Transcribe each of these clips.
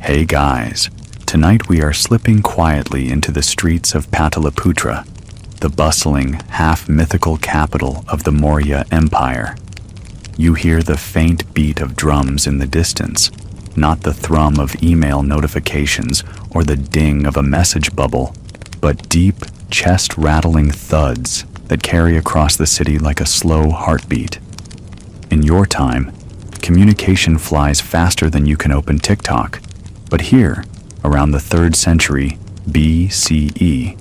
Hey guys, tonight we are slipping quietly into the streets of Pataliputra, the bustling, half-mythical capital of the Maurya Empire. You hear the faint beat of drums in the distance, not the thrum of email notifications or the ding of a message bubble, but deep, chest-rattling thuds that carry across the city like a slow heartbeat. In your time, communication flies faster than you can open TikTok. But here, around the 3rd century BCE,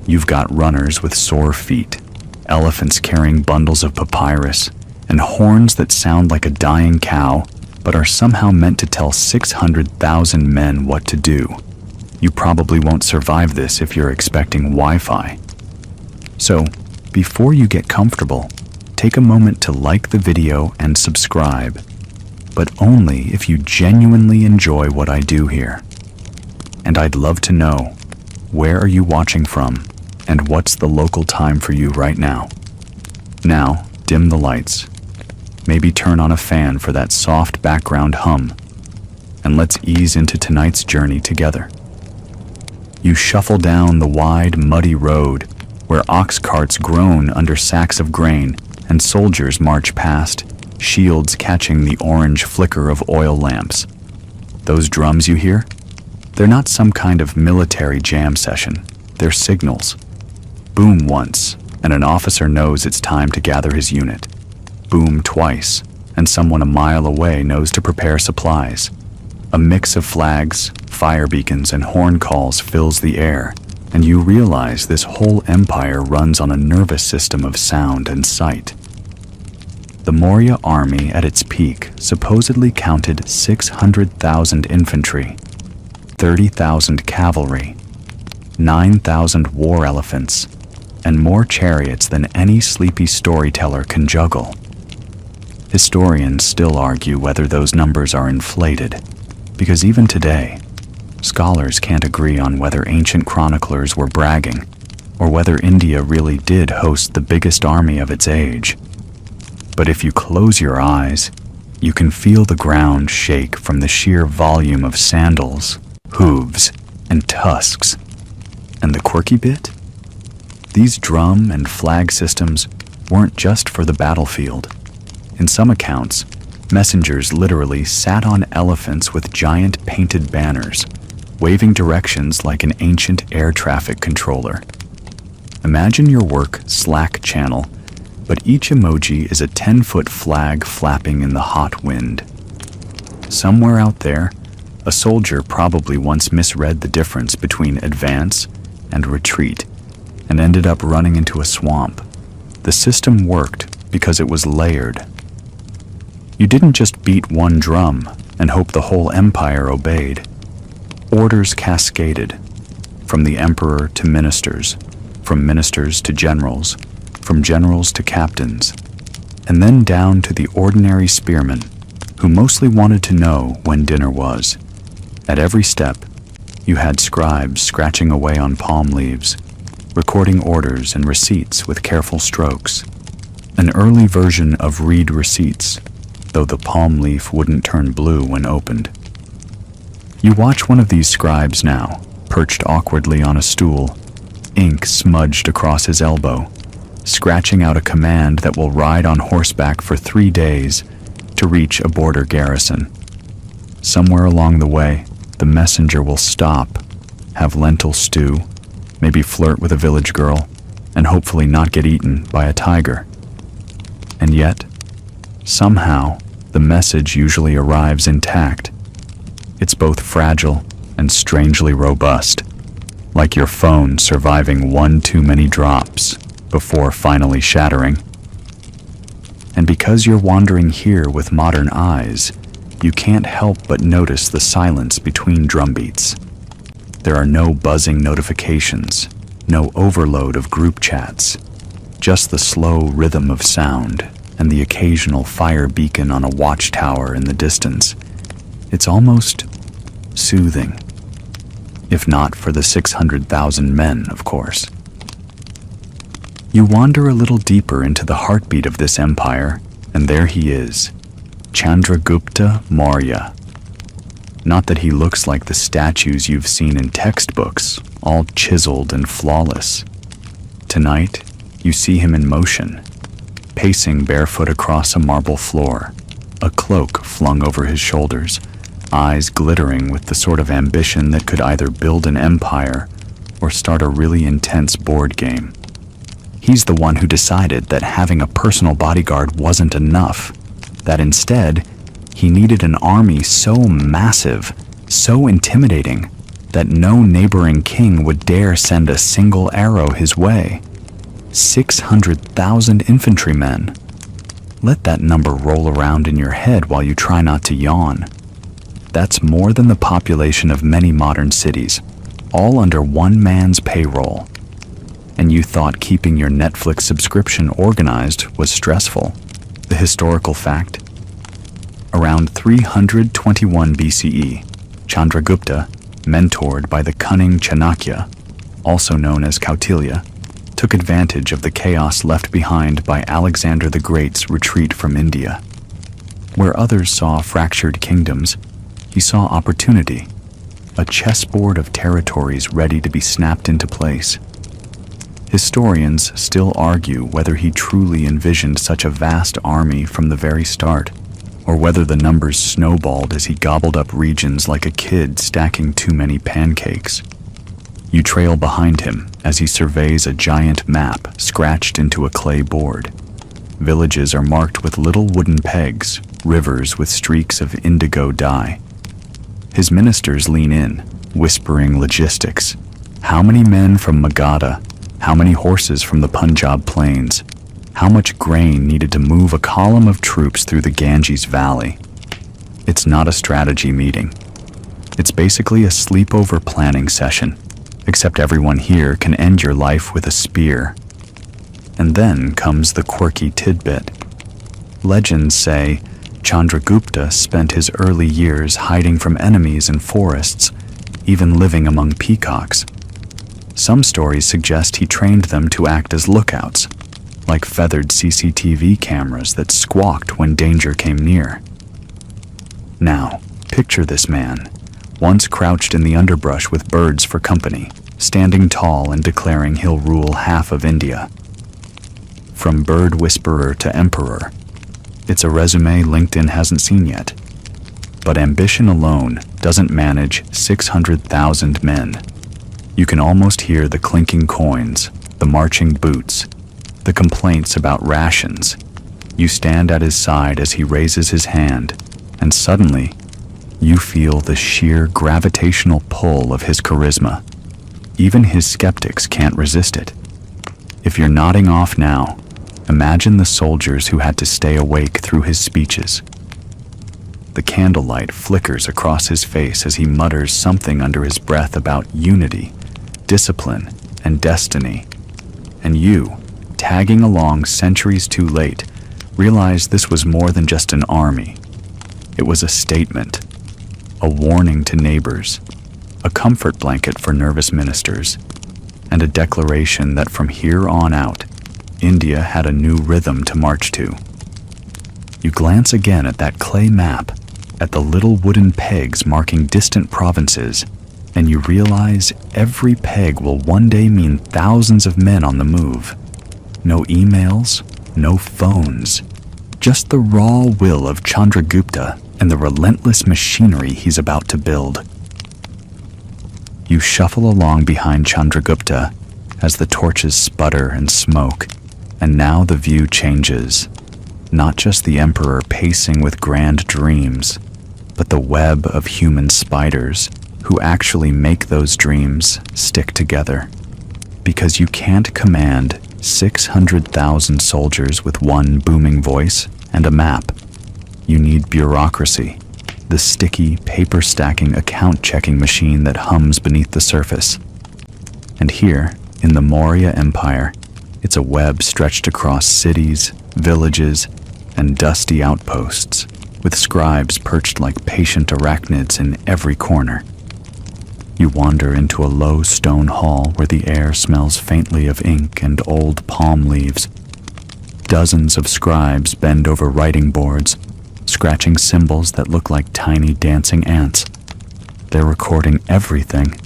you've got runners with sore feet, elephants carrying bundles of papyrus, and horns that sound like a dying cow, but are somehow meant to tell 600,000 men what to do. You probably won't survive this if you're expecting Wi-Fi. So, before you get comfortable, take a moment to like the video and subscribe, but only if you genuinely enjoy what I do here. And I'd love to know, where are you watching from, and what's the local time for you right now? Now, dim the lights. Maybe turn on a fan for that soft background hum, and let's ease into tonight's journey together. You shuffle down the wide, muddy road where ox carts groan under sacks of grain and soldiers march past, shields catching the orange flicker of oil lamps. Those drums you hear? They're not some kind of military jam session. They're signals. Boom once, and an officer knows it's time to gather his unit. Boom twice, and someone a mile away knows to prepare supplies. A mix of flags, fire beacons, and horn calls fills the air, and you realize this whole empire runs on a nervous system of sound and sight. The Maurya army at its peak supposedly counted 600,000 infantry, 30,000 cavalry, 9,000 war elephants, and more chariots than any sleepy storyteller can juggle. Historians still argue whether those numbers are inflated, because even today, scholars can't agree on whether ancient chroniclers were bragging, or whether India really did host the biggest army of its age. But if you close your eyes, you can feel the ground shake from the sheer volume of sandals, hooves, and tusks. And the quirky bit? These drum and flag systems weren't just for the battlefield. In some accounts, messengers literally sat on elephants with giant painted banners, waving directions like an ancient air traffic controller. Imagine your work Slack channel, but each emoji is a 10-foot flag flapping in the hot wind. Somewhere out there, a soldier probably once misread the difference between advance and retreat and ended up running into a swamp. The system worked because it was layered. You didn't just beat one drum and hope the whole empire obeyed. Orders cascaded, from the emperor to ministers, from ministers to generals, from generals to captains, and then down to the ordinary spearmen, who mostly wanted to know when dinner was. At every step, you had scribes scratching away on palm leaves, recording orders and receipts with careful strokes. An early version of read receipts, though the palm leaf wouldn't turn blue when opened. You watch one of these scribes now, perched awkwardly on a stool, ink smudged across his elbow, scratching out a command that will ride on horseback for 3 days to reach a border garrison. Somewhere along the way, the messenger will stop, have lentil stew, maybe flirt with a village girl, and hopefully not get eaten by a tiger. And yet, somehow, the message usually arrives intact. It's both fragile and strangely robust, like your phone surviving one too many drops before finally shattering. And because you're wandering here with modern eyes, you can't help but notice the silence between drumbeats. There are no buzzing notifications, no overload of group chats, just the slow rhythm of sound and the occasional fire beacon on a watchtower in the distance. It's almost soothing, if not for the 600,000 men, of course. You wander a little deeper into the heartbeat of this empire, and there he is, Chandragupta Maurya. Not that he looks like the statues you've seen in textbooks, all chiseled and flawless. Tonight, you see him in motion, pacing barefoot across a marble floor, a cloak flung over his shoulders, eyes glittering with the sort of ambition that could either build an empire or start a really intense board game. He's the one who decided that having a personal bodyguard wasn't enough, that instead, he needed an army so massive, so intimidating, that no neighboring king would dare send a single arrow his way. 600,000 infantrymen. Let that number roll around in your head while you try not to yawn. That's more than the population of many modern cities, all under one man's payroll. And you thought keeping your Netflix subscription organized was stressful. The historical fact? Around 321 BCE, Chandragupta, mentored by the cunning Chanakya, also known as Kautilya, took advantage of the chaos left behind by Alexander the Great's retreat from India. Where others saw fractured kingdoms, he saw opportunity, a chessboard of territories ready to be snapped into place. Historians still argue whether he truly envisioned such a vast army from the very start, or whether the numbers snowballed as he gobbled up regions like a kid stacking too many pancakes. You trail behind him as he surveys a giant map scratched into a clay board. Villages are marked with little wooden pegs, rivers with streaks of indigo dye. His ministers lean in, whispering logistics. How many men from Magadha? How many horses from the Punjab plains? How much grain needed to move a column of troops through the Ganges Valley? It's not a strategy meeting. It's basically a sleepover planning session, except everyone here can end your life with a spear. And then comes the quirky tidbit. Legends say Chandragupta spent his early years hiding from enemies in forests, even living among peacocks. Some stories suggest he trained them to act as lookouts, like feathered CCTV cameras that squawked when danger came near. Now, picture this man, once crouched in the underbrush with birds for company, standing tall and declaring he'll rule half of India. From bird whisperer to emperor, it's a resume LinkedIn hasn't seen yet. But ambition alone doesn't manage 600,000 men. You can almost hear the clinking coins, the marching boots, the complaints about rations. You stand at his side as he raises his hand, and suddenly, you feel the sheer gravitational pull of his charisma. Even his skeptics can't resist it. If you're nodding off now, imagine the soldiers who had to stay awake through his speeches. The candlelight flickers across his face as he mutters something under his breath about unity, discipline, and destiny. And you, tagging along centuries too late, realize this was more than just an army. It was a statement, a warning to neighbors, a comfort blanket for nervous ministers, and a declaration that from here on out, India had a new rhythm to march to. You glance again at that clay map, at the little wooden pegs marking distant provinces, and you realize every peg will one day mean thousands of men on the move. No emails, no phones, just the raw will of Chandragupta and the relentless machinery he's about to build. You shuffle along behind Chandragupta as the torches sputter and smoke, and now the view changes. Not just the emperor pacing with grand dreams, but the web of human spiders who actually make those dreams stick together. Because you can't command 600,000 soldiers with one booming voice and a map. You need bureaucracy, the sticky, paper-stacking, account-checking machine that hums beneath the surface. And here, in the Maurya Empire, it's a web stretched across cities, villages, and dusty outposts, with scribes perched like patient arachnids in every corner. You wander into a low stone hall where the air smells faintly of ink and old palm leaves. Dozens of scribes bend over writing boards, scratching symbols that look like tiny dancing ants. They're recording everything.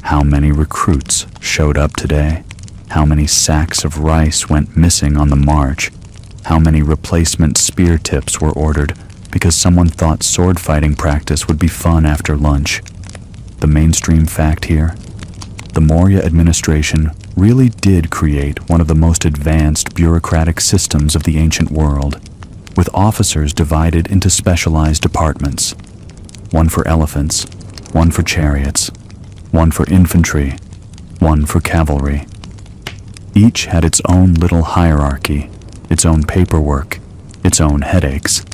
How many recruits showed up today? How many sacks of rice went missing on the march? How many replacement spear tips were ordered because someone thought sword fighting practice would be fun after lunch? The mainstream fact here: the Maurya administration really did create one of the most advanced bureaucratic systems of the ancient world, with officers divided into specialized departments. One for elephants, one for chariots, one for infantry, one for cavalry. Each had its own little hierarchy, its own paperwork, its own headaches.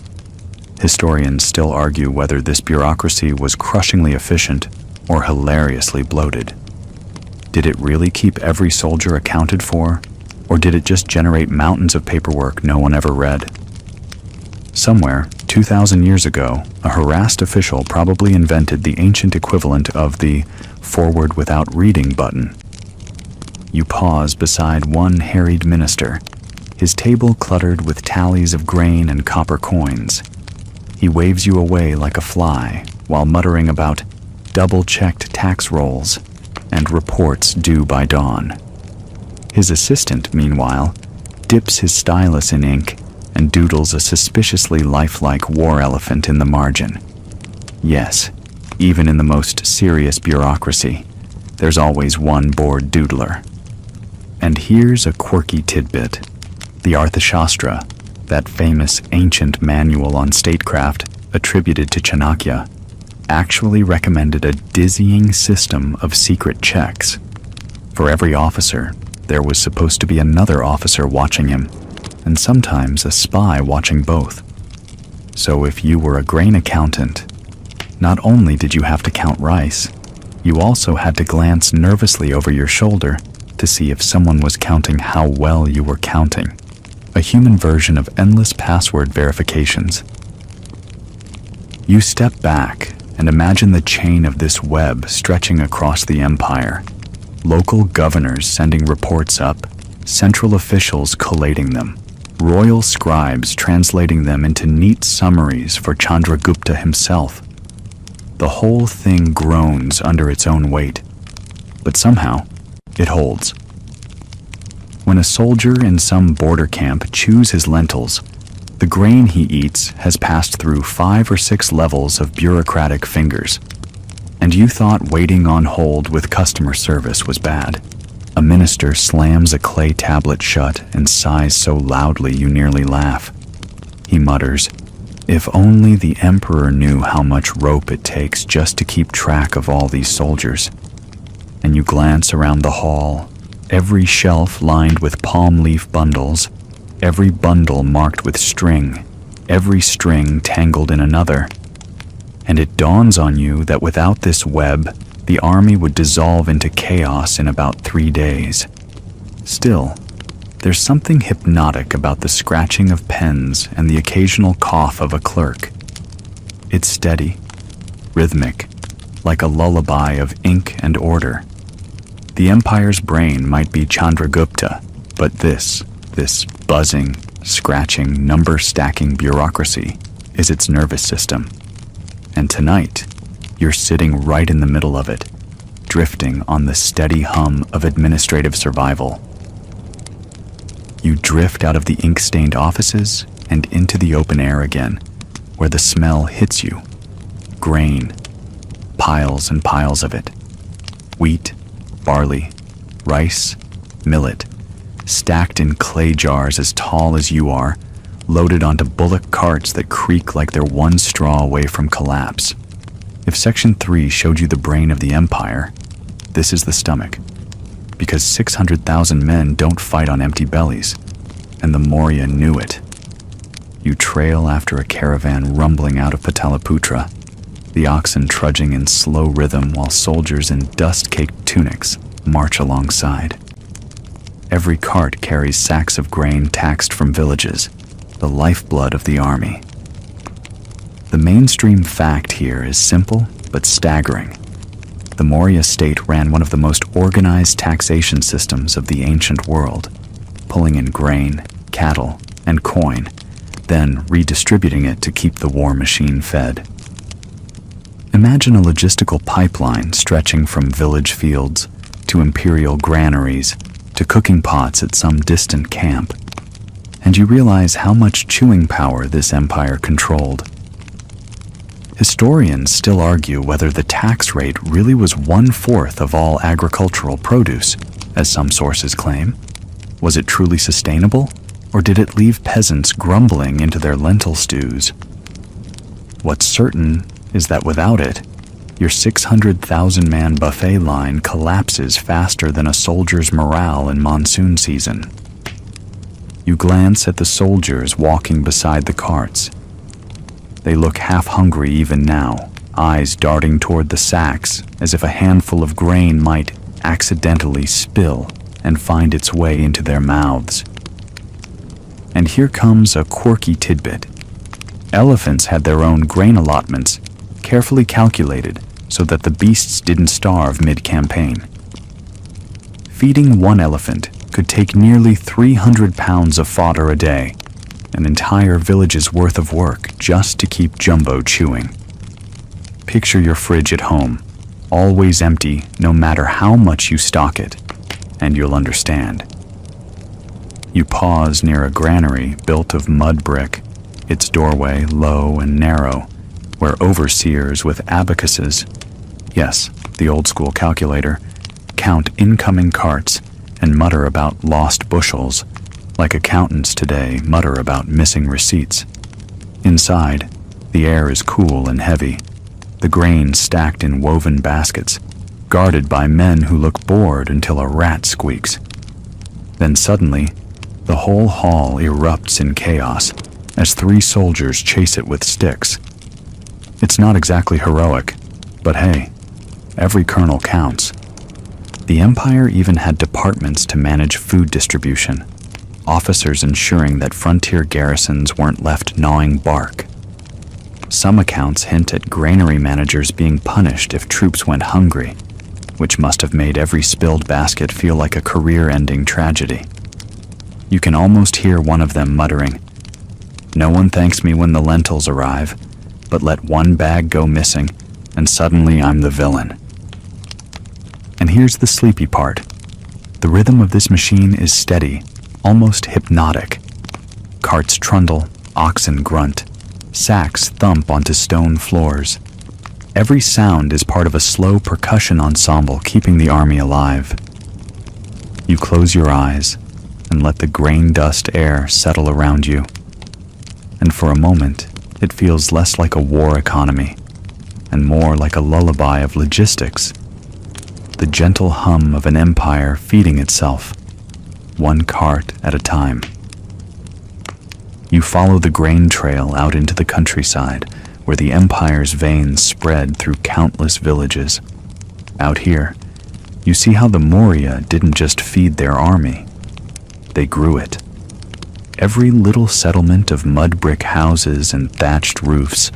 Historians still argue whether this bureaucracy was crushingly efficient or hilariously bloated. Did it really keep every soldier accounted for, or did it just generate mountains of paperwork no one ever read? Somewhere, 2,000 years ago, a harassed official probably invented the ancient equivalent of the "forward without reading" button. You pause beside one harried minister, his table cluttered with tallies of grain and copper coins. He waves you away like a fly while muttering about double-checked tax rolls and reports due by dawn. His assistant, meanwhile, dips his stylus in ink and doodles a suspiciously lifelike war elephant in the margin. Yes, even in the most serious bureaucracy, there's always one bored doodler. And here's a quirky tidbit. The Arthashastra, that famous ancient manual on statecraft attributed to Chanakya, actually recommended a dizzying system of secret checks. For every officer, there was supposed to be another officer watching him, and sometimes a spy watching both. So if you were a grain accountant, not only did you have to count rice, you also had to glance nervously over your shoulder to see if someone was counting how well you were counting. A human version of endless password verifications. You step back and imagine the chain of this web stretching across the empire. Local governors sending reports up, central officials collating them, royal scribes translating them into neat summaries for Chandragupta himself. The whole thing groans under its own weight, but somehow it holds. When a soldier in some border camp chews his lentils, the grain he eats has passed through 5 or 6 levels of bureaucratic fingers. And you thought waiting on hold with customer service was bad. A minister slams a clay tablet shut and sighs so loudly you nearly laugh. He mutters, "If only the emperor knew how much rope it takes just to keep track of all these soldiers." And you glance around the hall, every shelf lined with palm leaf bundles, every bundle marked with string, every string tangled in another. And it dawns on you that without this web, the army would dissolve into chaos in about 3 days. Still, there's something hypnotic about the scratching of pens and the occasional cough of a clerk. It's steady, rhythmic, like a lullaby of ink and order. The empire's brain might be Chandragupta, but this buzzing, scratching, number-stacking bureaucracy is its nervous system. And tonight, you're sitting right in the middle of it, drifting on the steady hum of administrative survival. You drift out of the ink-stained offices and into the open air again, where the smell hits you. Grain, piles and piles of it. Wheat, barley, rice, millet, stacked in clay jars as tall as you are, loaded onto bullock carts that creak like they're one straw away from collapse. If Section 3 showed you the brain of the empire, this is the stomach. Because 600,000 men don't fight on empty bellies, and the Maurya knew it. You trail after a caravan rumbling out of Pataliputra, the oxen trudging in slow rhythm while soldiers in dust-caked tunics march alongside. Every cart carries sacks of grain taxed from villages, the lifeblood of the army. The mainstream fact here is simple but staggering. The Maurya state ran one of the most organized taxation systems of the ancient world, pulling in grain, cattle, and coin, then redistributing it to keep the war machine fed. Imagine a logistical pipeline stretching from village fields to imperial granaries to cooking pots at some distant camp, and you realize how much chewing power this empire controlled. Historians still argue whether the tax rate really was 1/4 of all agricultural produce, as some sources claim. Was it truly sustainable, or did it leave peasants grumbling into their lentil stews? What's certain is that without it, your 600,000-man buffet line collapses faster than a soldier's morale in monsoon season. You glance at the soldiers walking beside the carts. They look half-hungry even now, eyes darting toward the sacks as if a handful of grain might accidentally spill and find its way into their mouths. And here comes a quirky tidbit. Elephants had their own grain allotments, carefully calculated so that the beasts didn't starve mid-campaign. Feeding one elephant could take nearly 300 pounds of fodder a day, an entire village's worth of work just to keep Jumbo chewing. Picture your fridge at home, always empty no matter how much you stock it, and you'll understand. You pause near a granary built of mud brick, its doorway low and narrow, where overseers with abacuses, yes, the old-school calculator, count incoming carts and mutter about lost bushels, like accountants today mutter about missing receipts. Inside, the air is cool and heavy, the grain stacked in woven baskets, guarded by men who look bored until a rat squeaks. Then suddenly, the whole hall erupts in chaos as 3 soldiers chase it with sticks. It's not exactly heroic, but hey, every kernel counts. The empire even had departments to manage food distribution, officers ensuring that frontier garrisons weren't left gnawing bark. Some accounts hint at granary managers being punished if troops went hungry, which must have made every spilled basket feel like a career-ending tragedy. You can almost hear one of them muttering, "No one thanks me when the lentils arrive, but let one bag go missing, and suddenly I'm the villain." And here's the sleepy part. The rhythm of this machine is steady, almost hypnotic. Carts trundle, oxen grunt, sacks thump onto stone floors. Every sound is part of a slow percussion ensemble keeping the army alive. You close your eyes and let the grain dust air settle around you. And for a moment, it feels less like a war economy and more like a lullaby of logistics, the gentle hum of an empire feeding itself, one cart at a time. You follow the grain trail out into the countryside, where the empire's veins spread through countless villages. Out here, you see how the Maurya didn't just feed their army, they grew it. Every little settlement of mud brick houses and thatched roofs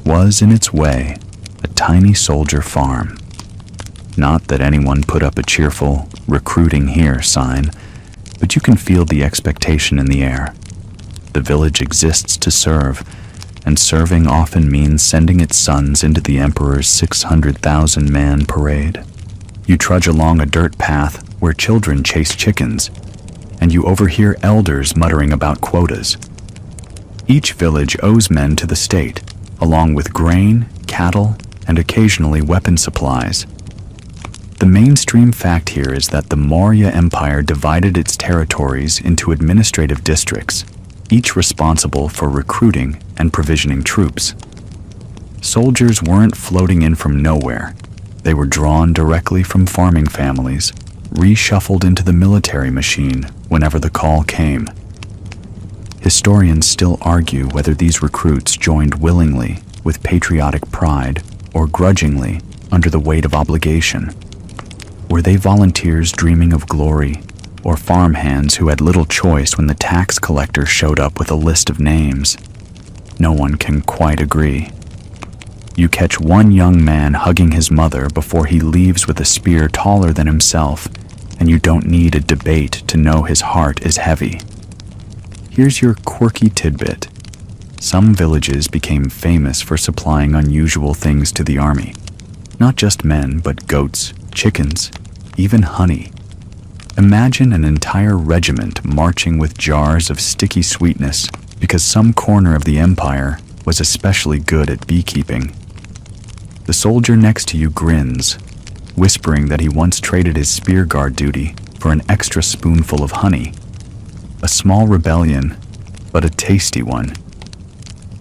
was, in its way, a tiny soldier farm. Not that anyone put up a cheerful "recruiting here" sign, but you can feel the expectation in the air. The village exists to serve, and serving often means sending its sons into the emperor's 600,000-man parade. You trudge along a dirt path where children chase chickens, and you overhear elders muttering about quotas. Each village owes men to the state, along with grain, cattle, and occasionally weapon supplies. The mainstream fact here is that the Maurya Empire divided its territories into administrative districts, each responsible for recruiting and provisioning troops. Soldiers weren't floating in from nowhere. They were drawn directly from farming families, reshuffled into the military machine whenever the call came. Historians still argue whether these recruits joined willingly, with patriotic pride, or grudgingly, under the weight of obligation. Were they volunteers dreaming of glory, or farmhands who had little choice when the tax collector showed up with a list of names? No one can quite agree. You catch one young man hugging his mother before he leaves with a spear taller than himself, and you don't need a debate to know his heart is heavy. Here's your quirky tidbit. Some villages became famous for supplying unusual things to the army. Not just men, but goats, chickens, even honey. Imagine an entire regiment marching with jars of sticky sweetness because some corner of the empire was especially good at beekeeping. The soldier next to you grins, whispering that he once traded his spear guard duty for an extra spoonful of honey. A small rebellion, but a tasty one.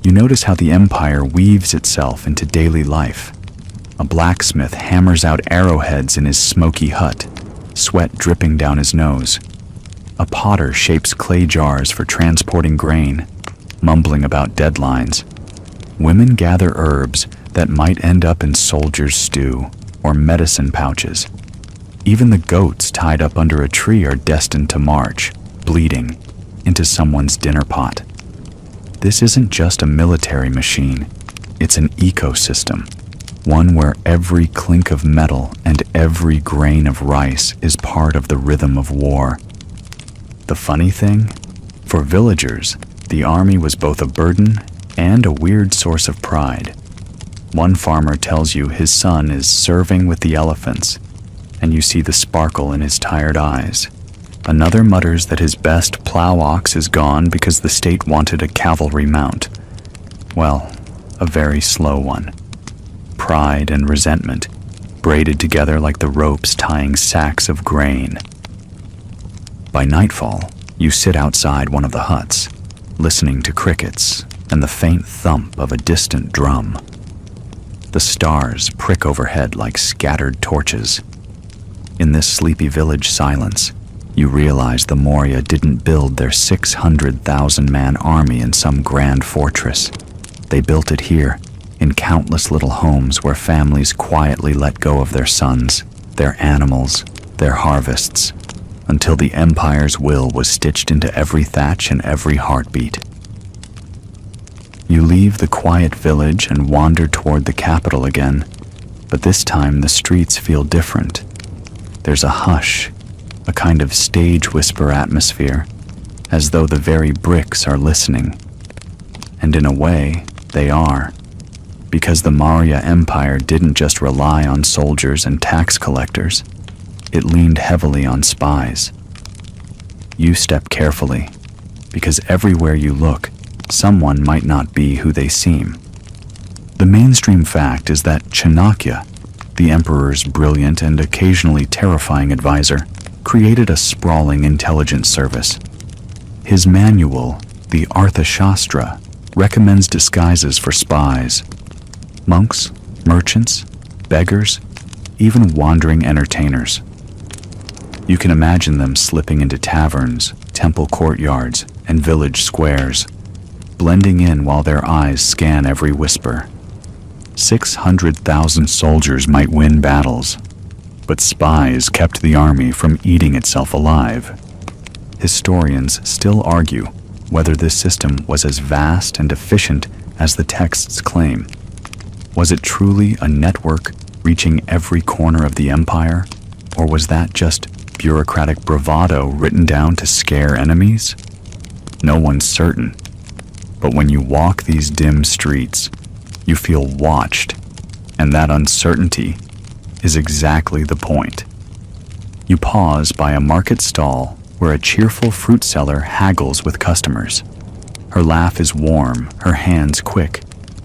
You notice how the empire weaves itself into daily life. A blacksmith hammers out arrowheads in his smoky hut, sweat dripping down his nose. A potter shapes clay jars for transporting grain, mumbling about deadlines. Women gather herbs that might end up in soldiers' stew or medicine pouches. Even the goats tied up under a tree are destined to march, bleeding, into someone's dinner pot. This isn't just a military machine, it's an ecosystem, one where every clink of metal and every grain of rice is part of the rhythm of war. The funny thing? For villagers, the army was both a burden and a weird source of pride. One farmer tells you his son is serving with the elephants, and you see the sparkle in his tired eyes. Another mutters that his best plow ox is gone because the state wanted a cavalry mount. Well, a very slow one. Pride and resentment, braided together like the ropes tying sacks of grain. By nightfall, you sit outside one of the huts, listening to crickets and the faint thump of a distant drum. The stars prick overhead like scattered torches. In this sleepy village silence, you realize the Maurya didn't build their 600,000-man army in some grand fortress. They built it here, in countless little homes where families quietly let go of their sons, their animals, their harvests, until the empire's will was stitched into every thatch and every heartbeat. You leave the quiet village and wander toward the capital again, but this time the streets feel different. There's a hush, a kind of stage whisper atmosphere, as though the very bricks are listening. And in a way, they are, because the Maurya Empire didn't just rely on soldiers and tax collectors. It leaned heavily on spies. You step carefully, because everywhere you look, someone might not be who they seem. The mainstream fact is that Chanakya, the emperor's brilliant and occasionally terrifying advisor, created a sprawling intelligence service. His manual, the Arthashastra, recommends disguises for spies. Monks, merchants, beggars, even wandering entertainers. You can imagine them slipping into taverns, temple courtyards, and village squares, blending in while their eyes scan every whisper. 600,000 soldiers might win battles, but spies kept the army from eating itself alive. Historians still argue whether this system was as vast and efficient as the texts claim. Was it truly a network reaching every corner of the empire, or was that just bureaucratic bravado written down to scare enemies? No one's certain, but when you walk these dim streets, you feel watched, and that uncertainty is exactly the point. You pause by a market stall where a cheerful fruit seller haggles with customers. Her laugh is warm, her hands quick,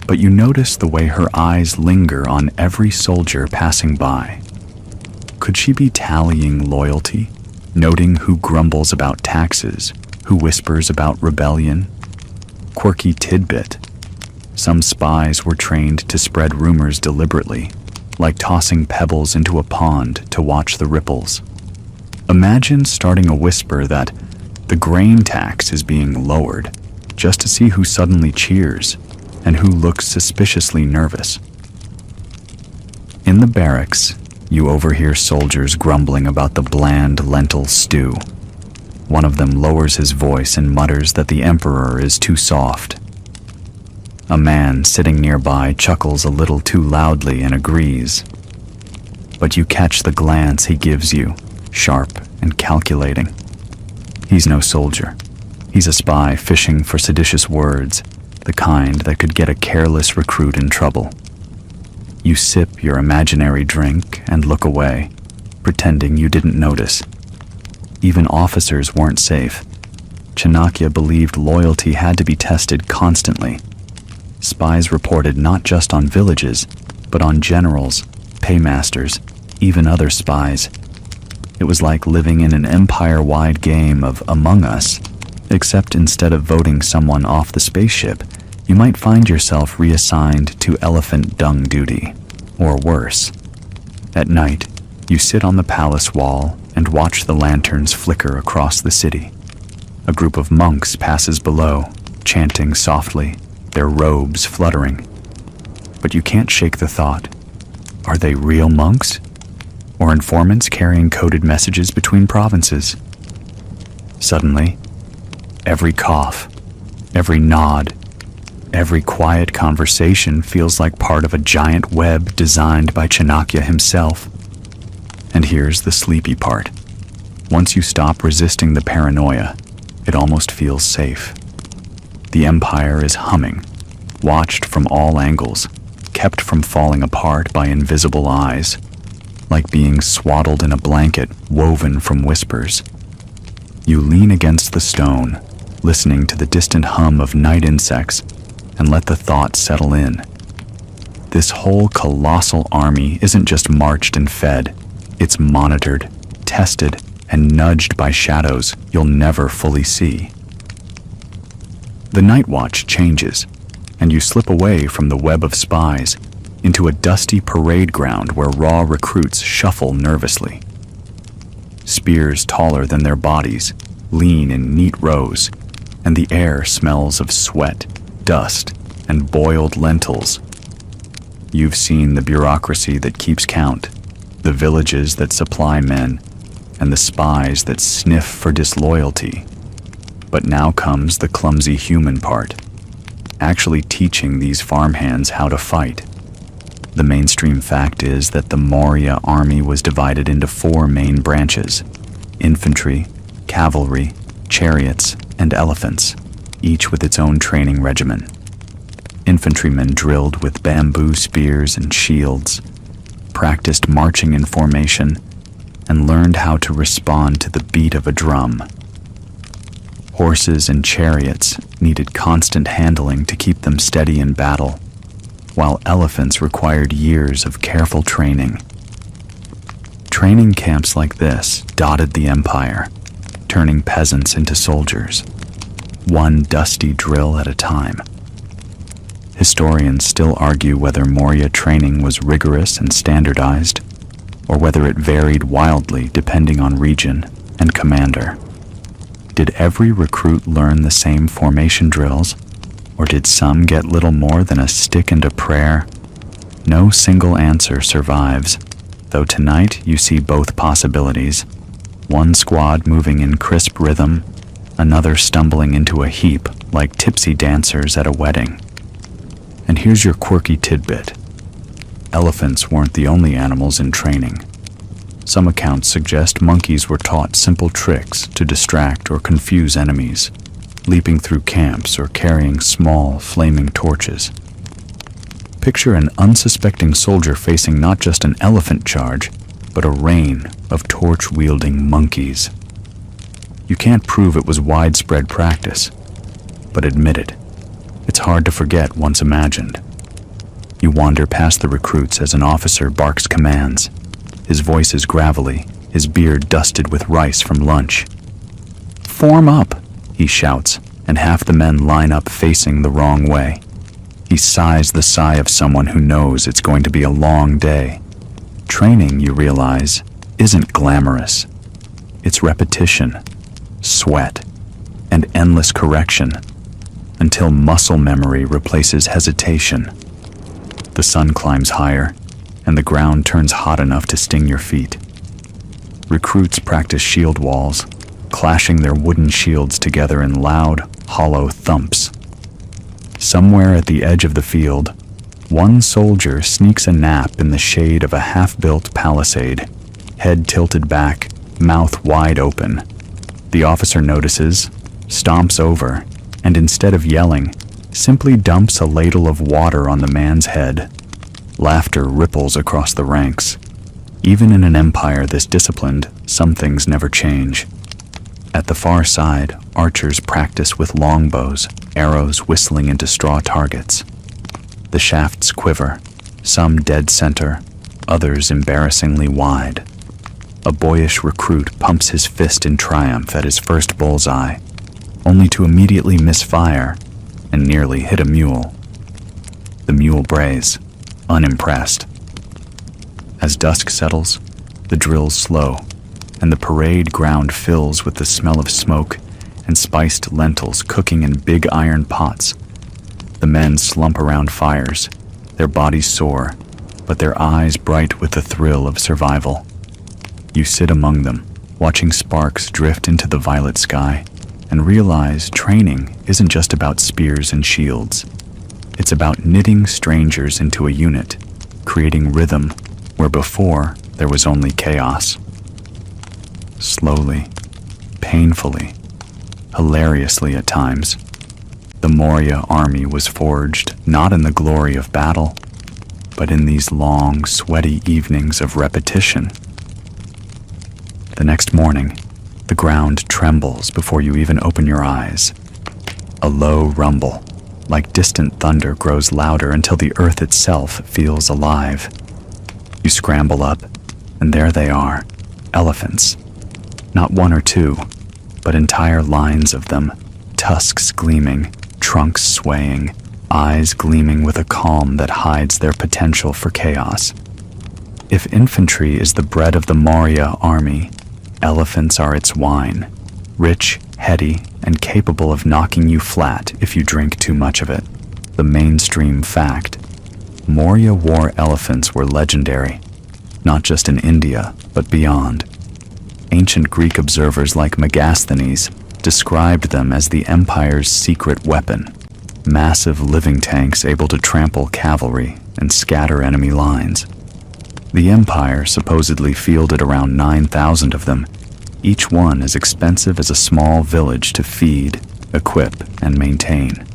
but you notice the way her eyes linger on every soldier passing by. Could she be tallying loyalty, noting who grumbles about taxes, who whispers about rebellion? Quirky tidbit. Some spies were trained to spread rumors deliberately, like tossing pebbles into a pond to watch the ripples. Imagine starting a whisper that the grain tax is being lowered, just to see who suddenly cheers and who looks suspiciously nervous. In the barracks, you overhear soldiers grumbling about the bland lentil stew. One of them lowers his voice and mutters that the emperor is too soft. A man sitting nearby chuckles a little too loudly and agrees. But you catch the glance he gives you, sharp and calculating. He's no soldier. He's a spy fishing for seditious words, the kind that could get a careless recruit in trouble. You sip your imaginary drink and look away, pretending you didn't notice. Even officers weren't safe. Chanakya believed loyalty had to be tested constantly. Spies reported not just on villages, but on generals, paymasters, even other spies. It was like living in an empire-wide game of Among Us, except instead of voting someone off the spaceship, you might find yourself reassigned to elephant dung duty, or worse. At night, you sit on the palace wall and watch the lanterns flicker across the city. A group of monks passes below, chanting softly, their robes fluttering. But you can't shake the thought, are they real monks? Or informants carrying coded messages between provinces? Suddenly, every cough, every nod, every quiet conversation feels like part of a giant web designed by Chanakya himself. And here's the sleepy part. Once you stop resisting the paranoia, it almost feels safe. The empire is humming, watched from all angles, kept from falling apart by invisible eyes, like being swaddled in a blanket woven from whispers. You lean against the stone, listening to the distant hum of night insects, and let the thought settle in. This whole colossal army isn't just marched and fed, it's monitored, tested, and nudged by shadows you'll never fully see. The night watch changes, and you slip away from the web of spies into a dusty parade ground where raw recruits shuffle nervously. Spears taller than their bodies lean in neat rows, and the air smells of sweat, dust, and boiled lentils. You've seen the bureaucracy that keeps count, the villages that supply men, and the spies that sniff for disloyalty. But now comes the clumsy human part, actually teaching these farmhands how to fight. The mainstream fact is that the Maurya army was divided into 4 main branches: infantry, cavalry, chariots, and elephants, each with its own training regimen. Infantrymen drilled with bamboo spears and shields, practiced marching in formation, and learned how to respond to the beat of a drum. Horses and chariots needed constant handling to keep them steady in battle, while elephants required years of careful training. Training camps like this dotted the empire, turning peasants into soldiers, one dusty drill at a time. Historians still argue whether Maurya training was rigorous and standardized, or whether it varied wildly depending on region and commander. Did every recruit learn the same formation drills, or did some get little more than a stick and a prayer? No single answer survives, though tonight you see both possibilities. One squad moving in crisp rhythm, another stumbling into a heap like tipsy dancers at a wedding. And here's your quirky tidbit. Elephants weren't the only animals in training. Some accounts suggest monkeys were taught simple tricks to distract or confuse enemies, leaping through camps or carrying small, flaming torches. Picture an unsuspecting soldier facing not just an elephant charge, but a rain of torch-wielding monkeys. You can't prove it was widespread practice, but admit it. It's hard to forget once imagined. You wander past the recruits as an officer barks commands. His voice is gravelly, his beard dusted with rice from lunch. "Form up," he shouts, and half the men line up facing the wrong way. He sighs the sigh of someone who knows it's going to be a long day. Training, you realize, isn't glamorous. It's repetition, sweat, and endless correction, until muscle memory replaces hesitation. The sun climbs higher, and the ground turns hot enough to sting your feet. Recruits practice shield walls, clashing their wooden shields together in loud, hollow thumps. Somewhere at the edge of the field, one soldier sneaks a nap in the shade of a half-built palisade, head tilted back, mouth wide open. The officer notices, stomps over, and instead of yelling, simply dumps a ladle of water on the man's head. Laughter ripples across the ranks. Even in an empire this disciplined, some things never change. At the far side, archers practice with longbows, arrows whistling into straw targets. The shafts quiver, some dead center, others embarrassingly wide. A boyish recruit pumps his fist in triumph at his first bullseye, only to immediately misfire and nearly hit a mule. The mule brays, unimpressed. As dusk settles, the drills slow, and the parade ground fills with the smell of smoke and spiced lentils cooking in big iron pots. The men slump around fires, their bodies sore, but their eyes bright with the thrill of survival. You sit among them, watching sparks drift into the violet sky, and realize training isn't just about spears and shields. It's about knitting strangers into a unit, creating rhythm where before there was only chaos. Slowly, painfully, hilariously at times, the Maurya army was forged not in the glory of battle, but in these long, sweaty evenings of repetition. The next morning, the ground trembles before you even open your eyes. A low rumble, like distant thunder, grows louder until the earth itself feels alive. You scramble up, and there they are, elephants. Not one or two, but entire lines of them, tusks gleaming, trunks swaying, eyes gleaming with a calm that hides their potential for chaos. If infantry is the bread of the Maurya army, elephants are its wine, rich, heady, and capable of knocking you flat if you drink too much of it. The mainstream fact: Maurya war elephants were legendary, not just in India, but beyond. Ancient Greek observers like Megasthenes described them as the empire's secret weapon, massive living tanks able to trample cavalry and scatter enemy lines. The empire supposedly fielded around 9,000 of them, each one as expensive as a small village to feed, equip, and maintain.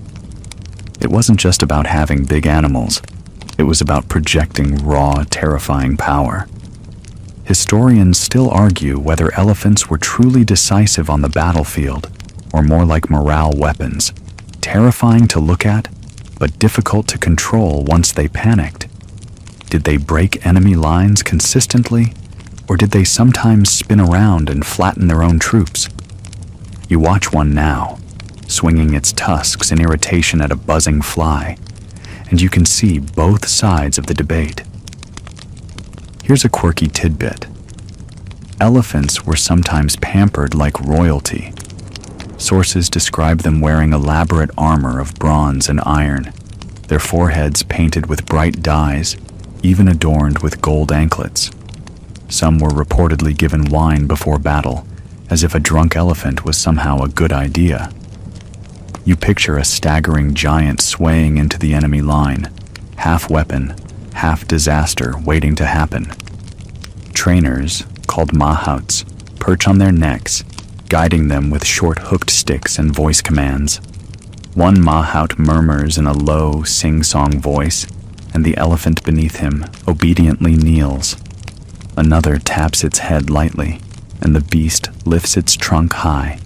It wasn't just about having big animals, it was about projecting raw, terrifying power. Historians still argue whether elephants were truly decisive on the battlefield, or more like morale weapons, terrifying to look at, but difficult to control once they panicked. Did they break enemy lines consistently, or did they sometimes spin around and flatten their own troops? You watch one now, swinging its tusks in irritation at a buzzing fly, and you can see both sides of the debate. Here's a quirky tidbit. Elephants were sometimes pampered like royalty. Sources describe them wearing elaborate armor of bronze and iron, their foreheads painted with bright dyes, even adorned with gold anklets. Some were reportedly given wine before battle, as if a drunk elephant was somehow a good idea. You picture a staggering giant swaying into the enemy line, half weapon, half disaster waiting to happen. Trainers, called mahouts, perch on their necks, guiding them with short hooked sticks and voice commands. One mahout murmurs in a low, sing-song voice, and the elephant beneath him obediently kneels. Another taps its head lightly, and the beast lifts its trunk high,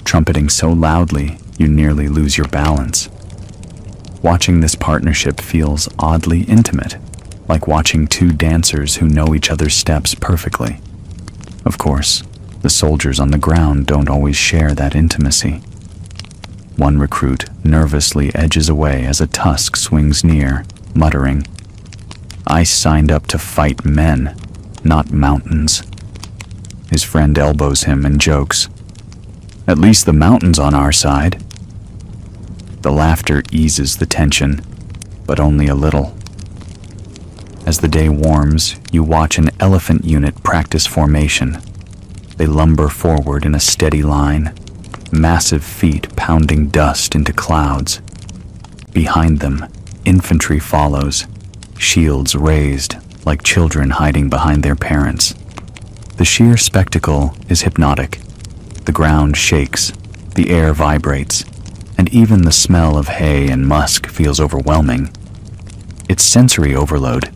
trumpeting so loudly you nearly lose your balance. Watching this partnership feels oddly intimate, like watching two dancers who know each other's steps perfectly. Of course, the soldiers on the ground don't always share that intimacy. One recruit nervously edges away as a tusk swings near, muttering, "I signed up to fight men, not mountains." His friend elbows him and jokes, "At least the mountain's on our side." The laughter eases the tension, but only a little. As the day warms, you watch an elephant unit practice formation. They lumber forward in a steady line, massive feet pounding dust into clouds. Behind them, infantry follows, shields raised, like children hiding behind their parents. The sheer spectacle is hypnotic. The ground shakes, the air vibrates, and even the smell of hay and musk feels overwhelming. It's sensory overload,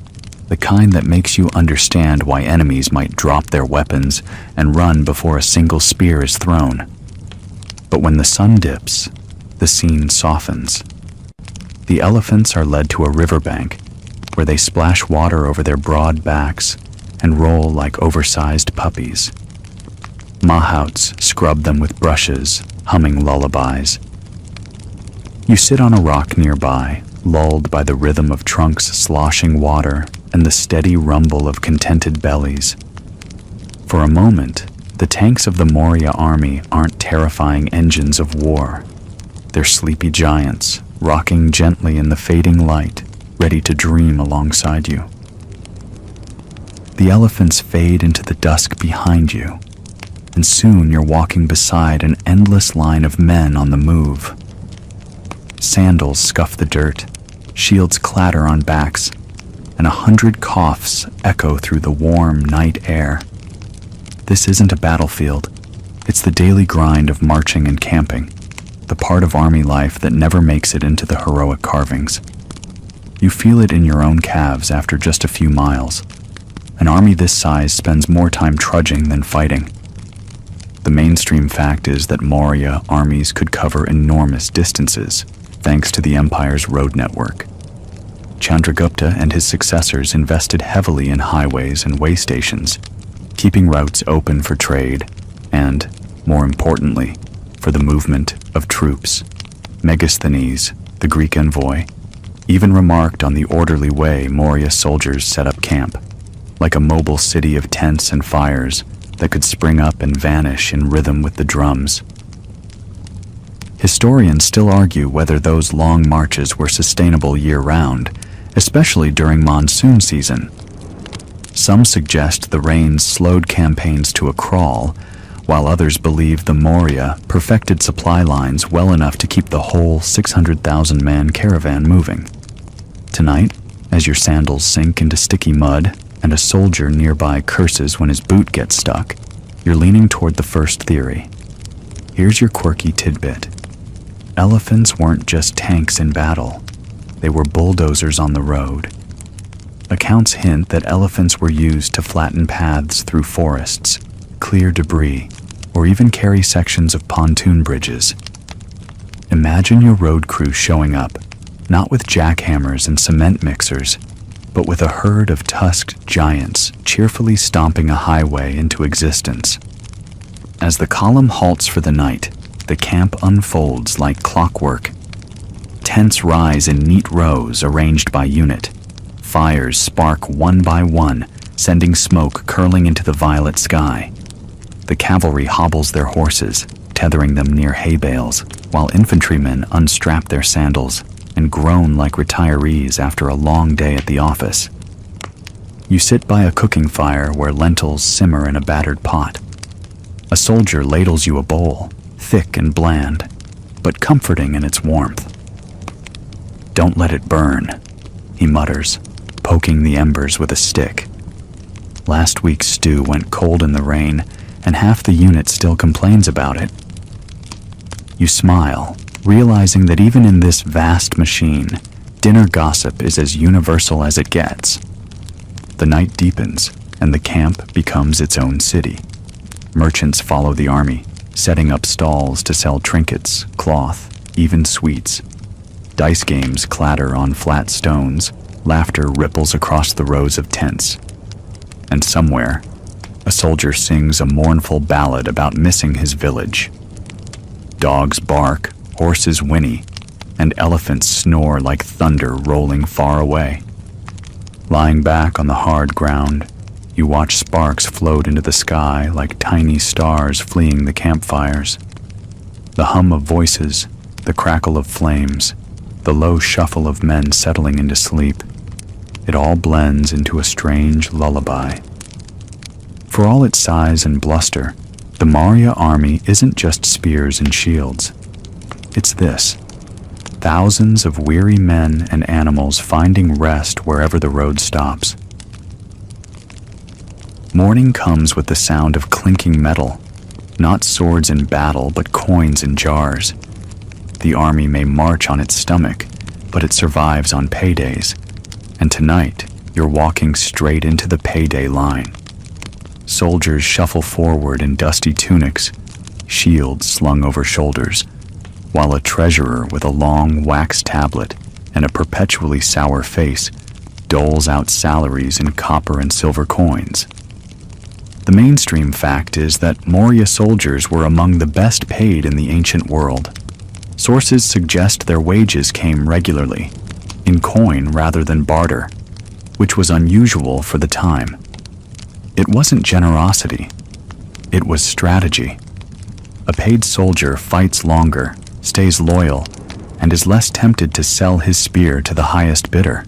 the kind that makes you understand why enemies might drop their weapons and run before a single spear is thrown. But when the sun dips, the scene softens. The elephants are led to a riverbank, where they splash water over their broad backs and roll like oversized puppies. Mahouts scrub them with brushes, humming lullabies. You sit on a rock nearby, lulled by the rhythm of trunks sloshing water and the steady rumble of contented bellies. For a moment, the tanks of the Maurya army aren't terrifying engines of war. They're sleepy giants, rocking gently in the fading light, ready to dream alongside you. The elephants fade into the dusk behind you, and soon you're walking beside an endless line of men on the move. Sandals scuff the dirt, shields clatter on backs, and 100 coughs echo through the warm night air. This isn't a battlefield. It's the daily grind of marching and camping, the part of army life that never makes it into the heroic carvings. You feel it in your own calves after just a few miles. An army this size spends more time trudging than fighting. The mainstream fact is that Maurya armies could cover enormous distances, thanks to the empire's road network. Chandragupta and his successors invested heavily in highways and way stations, keeping routes open for trade and, more importantly, for the movement of troops. Megasthenes, the Greek envoy, even remarked on the orderly way Maurya soldiers set up camp, like a mobile city of tents and fires that could spring up and vanish in rhythm with the drums. Historians still argue whether those long marches were sustainable year-round, especially during monsoon season. Some suggest the rains slowed campaigns to a crawl, while others believe the Maurya perfected supply lines well enough to keep the whole 600,000-man caravan moving. Tonight, as your sandals sink into sticky mud and a soldier nearby curses when his boot gets stuck, you're leaning toward the first theory. Here's your quirky tidbit. Elephants weren't just tanks in battle. They were bulldozers on the road. Accounts hint that elephants were used to flatten paths through forests, clear debris, or even carry sections of pontoon bridges. Imagine your road crew showing up, not with jackhammers and cement mixers, but with a herd of tusked giants cheerfully stomping a highway into existence. As the column halts for the night, the camp unfolds like clockwork. Tents rise in neat rows arranged by unit. Fires spark one by one, sending smoke curling into the violet sky. The cavalry hobbles their horses, tethering them near hay bales, while infantrymen unstrap their sandals and groan like retirees after a long day at the office. You sit by a cooking fire where lentils simmer in a battered pot. A soldier ladles you a bowl, thick and bland, but comforting in its warmth. "Don't let it burn," he mutters, poking the embers with a stick. Last week's stew went cold in the rain, and half the unit still complains about it. You smile, realizing that even in this vast machine, dinner gossip is as universal as it gets. The night deepens, and the camp becomes its own city. Merchants follow the army, setting up stalls to sell trinkets, cloth, even sweets. Dice games clatter on flat stones, laughter ripples across the rows of tents. And somewhere, a soldier sings a mournful ballad about missing his village. Dogs bark, horses whinny, and elephants snore like thunder rolling far away. Lying back on the hard ground, you watch sparks float into the sky like tiny stars fleeing the campfires. The hum of voices, the crackle of flames, the low shuffle of men settling into sleep, it all blends into a strange lullaby. For all its size and bluster, the Maurya army isn't just spears and shields. It's this: thousands of weary men and animals finding rest wherever the road stops. Morning comes with the sound of clinking metal, not swords in battle but coins in jars. The army may march on its stomach, but it survives on paydays. And tonight, you're walking straight into the payday line. Soldiers shuffle forward in dusty tunics, shields slung over shoulders, while a treasurer with a long wax tablet and a perpetually sour face doles out salaries in copper and silver coins. The mainstream fact is that Maurya soldiers were among the best paid in the ancient world. Sources suggest their wages came regularly, in coin rather than barter, which was unusual for the time. It wasn't generosity, it was strategy. A paid soldier fights longer, stays loyal, and is less tempted to sell his spear to the highest bidder.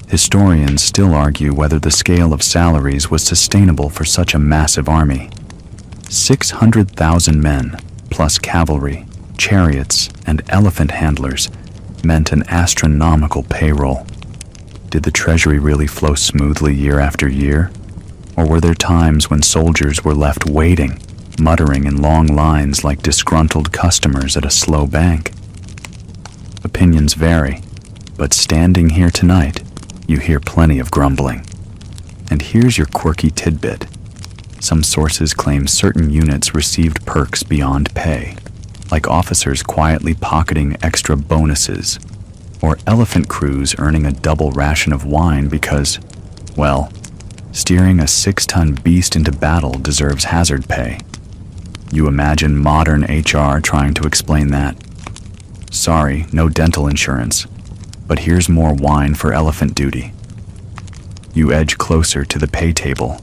Historians still argue whether the scale of salaries was sustainable for such a massive army. 600,000 men, plus cavalry, chariots, and elephant handlers, meant an astronomical payroll. Did the treasury really flow smoothly year after year? Or were there times when soldiers were left waiting, muttering in long lines like disgruntled customers at a slow bank? Opinions vary, but standing here tonight, you hear plenty of grumbling. And here's your quirky tidbit. Some sources claim certain units received perks beyond pay, like officers quietly pocketing extra bonuses, or elephant crews earning a double ration of wine because, well, steering a 6-ton beast into battle deserves hazard pay. You imagine modern HR trying to explain that. Sorry, no dental insurance, but here's more wine for elephant duty. You edge closer to the pay table.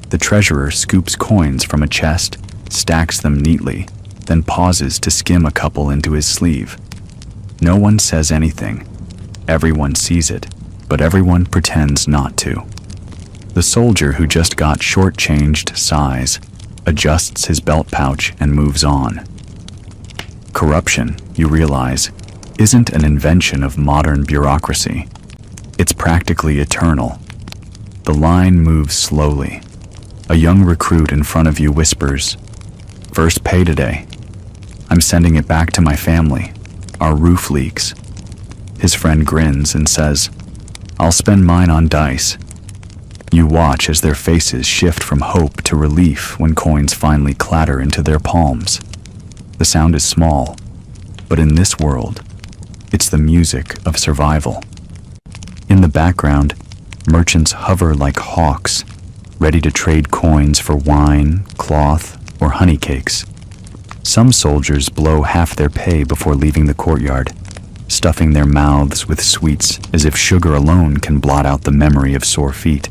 The treasurer scoops coins from a chest, stacks them neatly, then pauses to skim a couple into his sleeve. No one says anything. Everyone sees it, but everyone pretends not to. The soldier who just got shortchanged sighs, adjusts his belt pouch, and moves on. Corruption, you realize, isn't an invention of modern bureaucracy. It's practically eternal. The line moves slowly. A young recruit in front of you whispers, "First pay today. I'm sending it back to my family. Our roof leaks." His friend grins and says, "I'll spend mine on dice." You watch as their faces shift from hope to relief when coins finally clatter into their palms. The sound is small, but in this world, it's the music of survival. In the background, merchants hover like hawks, ready to trade coins for wine, cloth, or honey cakes. Some soldiers blow half their pay before leaving the courtyard, stuffing their mouths with sweets as if sugar alone can blot out the memory of sore feet.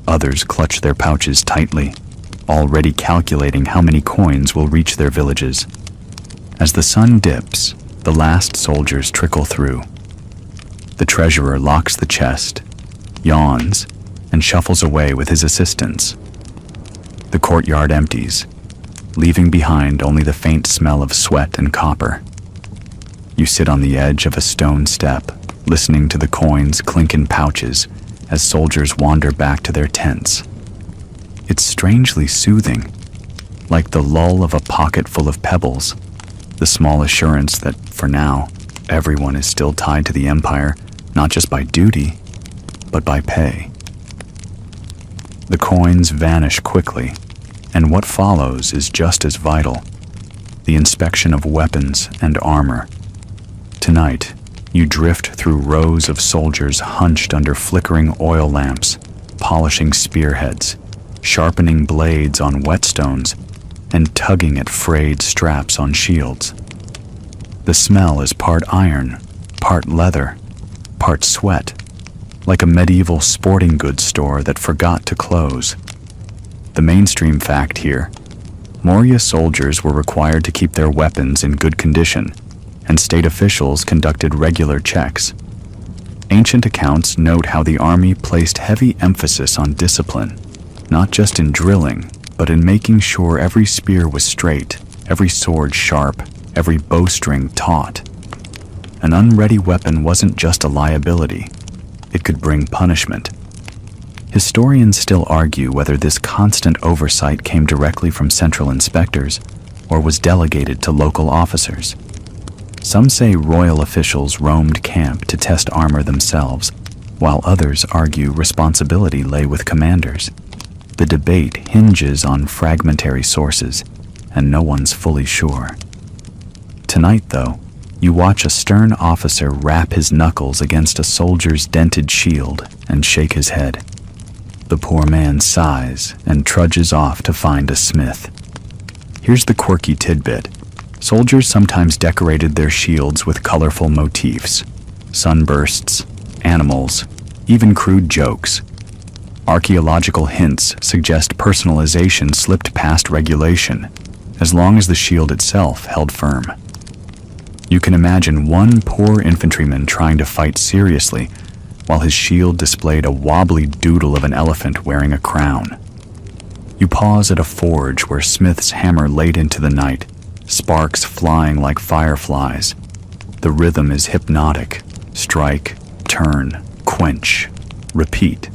Others clutch their pouches tightly, already calculating how many coins will reach their villages. As the sun dips, the last soldiers trickle through. The treasurer locks the chest, yawns, and shuffles away with his assistants. The courtyard empties, leaving behind only the faint smell of sweat and copper. You sit on the edge of a stone step, listening to the coins clink in pouches as soldiers wander back to their tents. It's strangely soothing, like the lull of a pocket full of pebbles, the small assurance that, for now, everyone is still tied to the empire, not just by duty, but by pay. The coins vanish quickly, and what follows is just as vital: the inspection of weapons and armor. Tonight, you drift through rows of soldiers hunched under flickering oil lamps, polishing spearheads, sharpening blades on whetstones, and tugging at frayed straps on shields. The smell is part iron, part leather, part sweat, like a medieval sporting goods store that forgot to close. The mainstream fact here: Maurya soldiers were required to keep their weapons in good condition, and state officials conducted regular checks. Ancient accounts note how the army placed heavy emphasis on discipline, not just in drilling, but in making sure every spear was straight, every sword sharp, every bowstring taut. An unready weapon wasn't just a liability, it could bring punishment. Historians still argue whether this constant oversight came directly from central inspectors or was delegated to local officers. Some say royal officials roamed camp to test armor themselves, while others argue responsibility lay with commanders. The debate hinges on fragmentary sources, and no one's fully sure. Tonight, though, you watch a stern officer rap his knuckles against a soldier's dented shield and shake his head. The poor man sighs and trudges off to find a smith. Here's the quirky tidbit. Soldiers sometimes decorated their shields with colorful motifs, sunbursts, animals, even crude jokes. Archaeological hints suggest personalization slipped past regulation, as long as the shield itself held firm. You can imagine one poor infantryman trying to fight seriously, while his shield displayed a wobbly doodle of an elephant wearing a crown. You pause at a forge where smiths hammer late into the night, sparks flying like fireflies. The rhythm is hypnotic. Strike, turn, quench, repeat.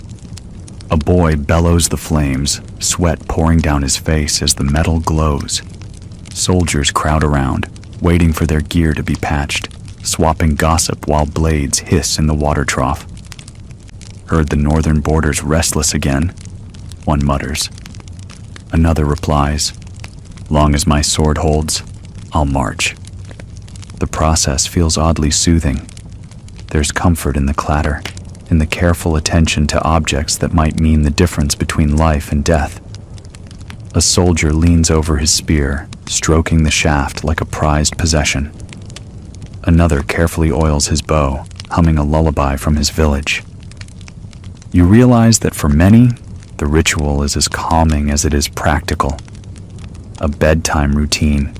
A boy bellows the flames, sweat pouring down his face as the metal glows. Soldiers crowd around, waiting for their gear to be patched, swapping gossip while blades hiss in the water trough. Heard the northern borders restless again, one mutters. Another replies, long as my sword holds, I'll march. The process feels oddly soothing. There's comfort in the clatter, in the careful attention to objects that might mean the difference between life and death. A soldier leans over his spear, stroking the shaft like a prized possession. Another carefully oils his bow, humming a lullaby from his village. You realize that for many, the ritual is as calming as it is practical. A bedtime routine,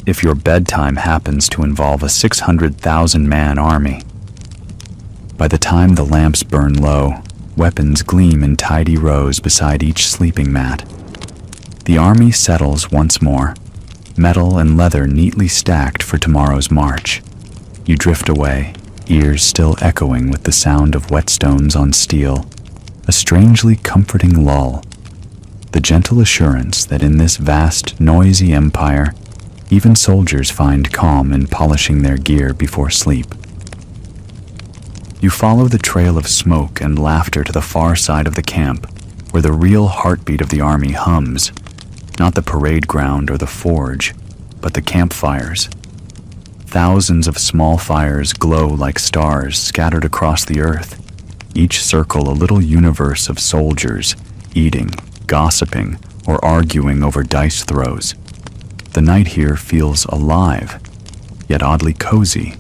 if your bedtime happens to involve a 600,000-man army. By the time the lamps burn low, weapons gleam in tidy rows beside each sleeping mat. The army settles once more, metal and leather neatly stacked for tomorrow's march. You drift away, ears still echoing with the sound of whetstones on steel, a strangely comforting lull, the gentle assurance that in this vast, noisy empire, even soldiers find calm in polishing their gear before sleep. You follow the trail of smoke and laughter to the far side of the camp, where the real heartbeat of the army hums, not the parade ground or the forge, but the campfires. Thousands of small fires glow like stars scattered across the earth, each circle a little universe of soldiers, eating, gossiping, or arguing over dice throws. The night here feels alive, yet oddly cozy,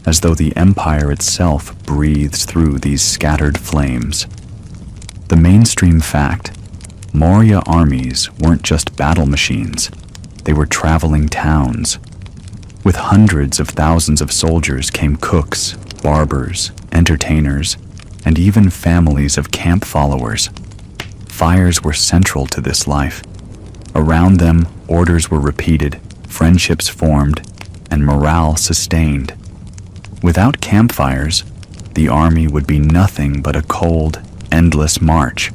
as though the empire itself breathes through these scattered flames. The mainstream fact: Maurya armies weren't just battle machines, they were traveling towns. With hundreds of thousands of soldiers came cooks, barbers, entertainers, and even families of camp followers. Fires were central to this life. Around them, orders were repeated, friendships formed, and morale sustained. Without campfires, the army would be nothing but a cold, endless march.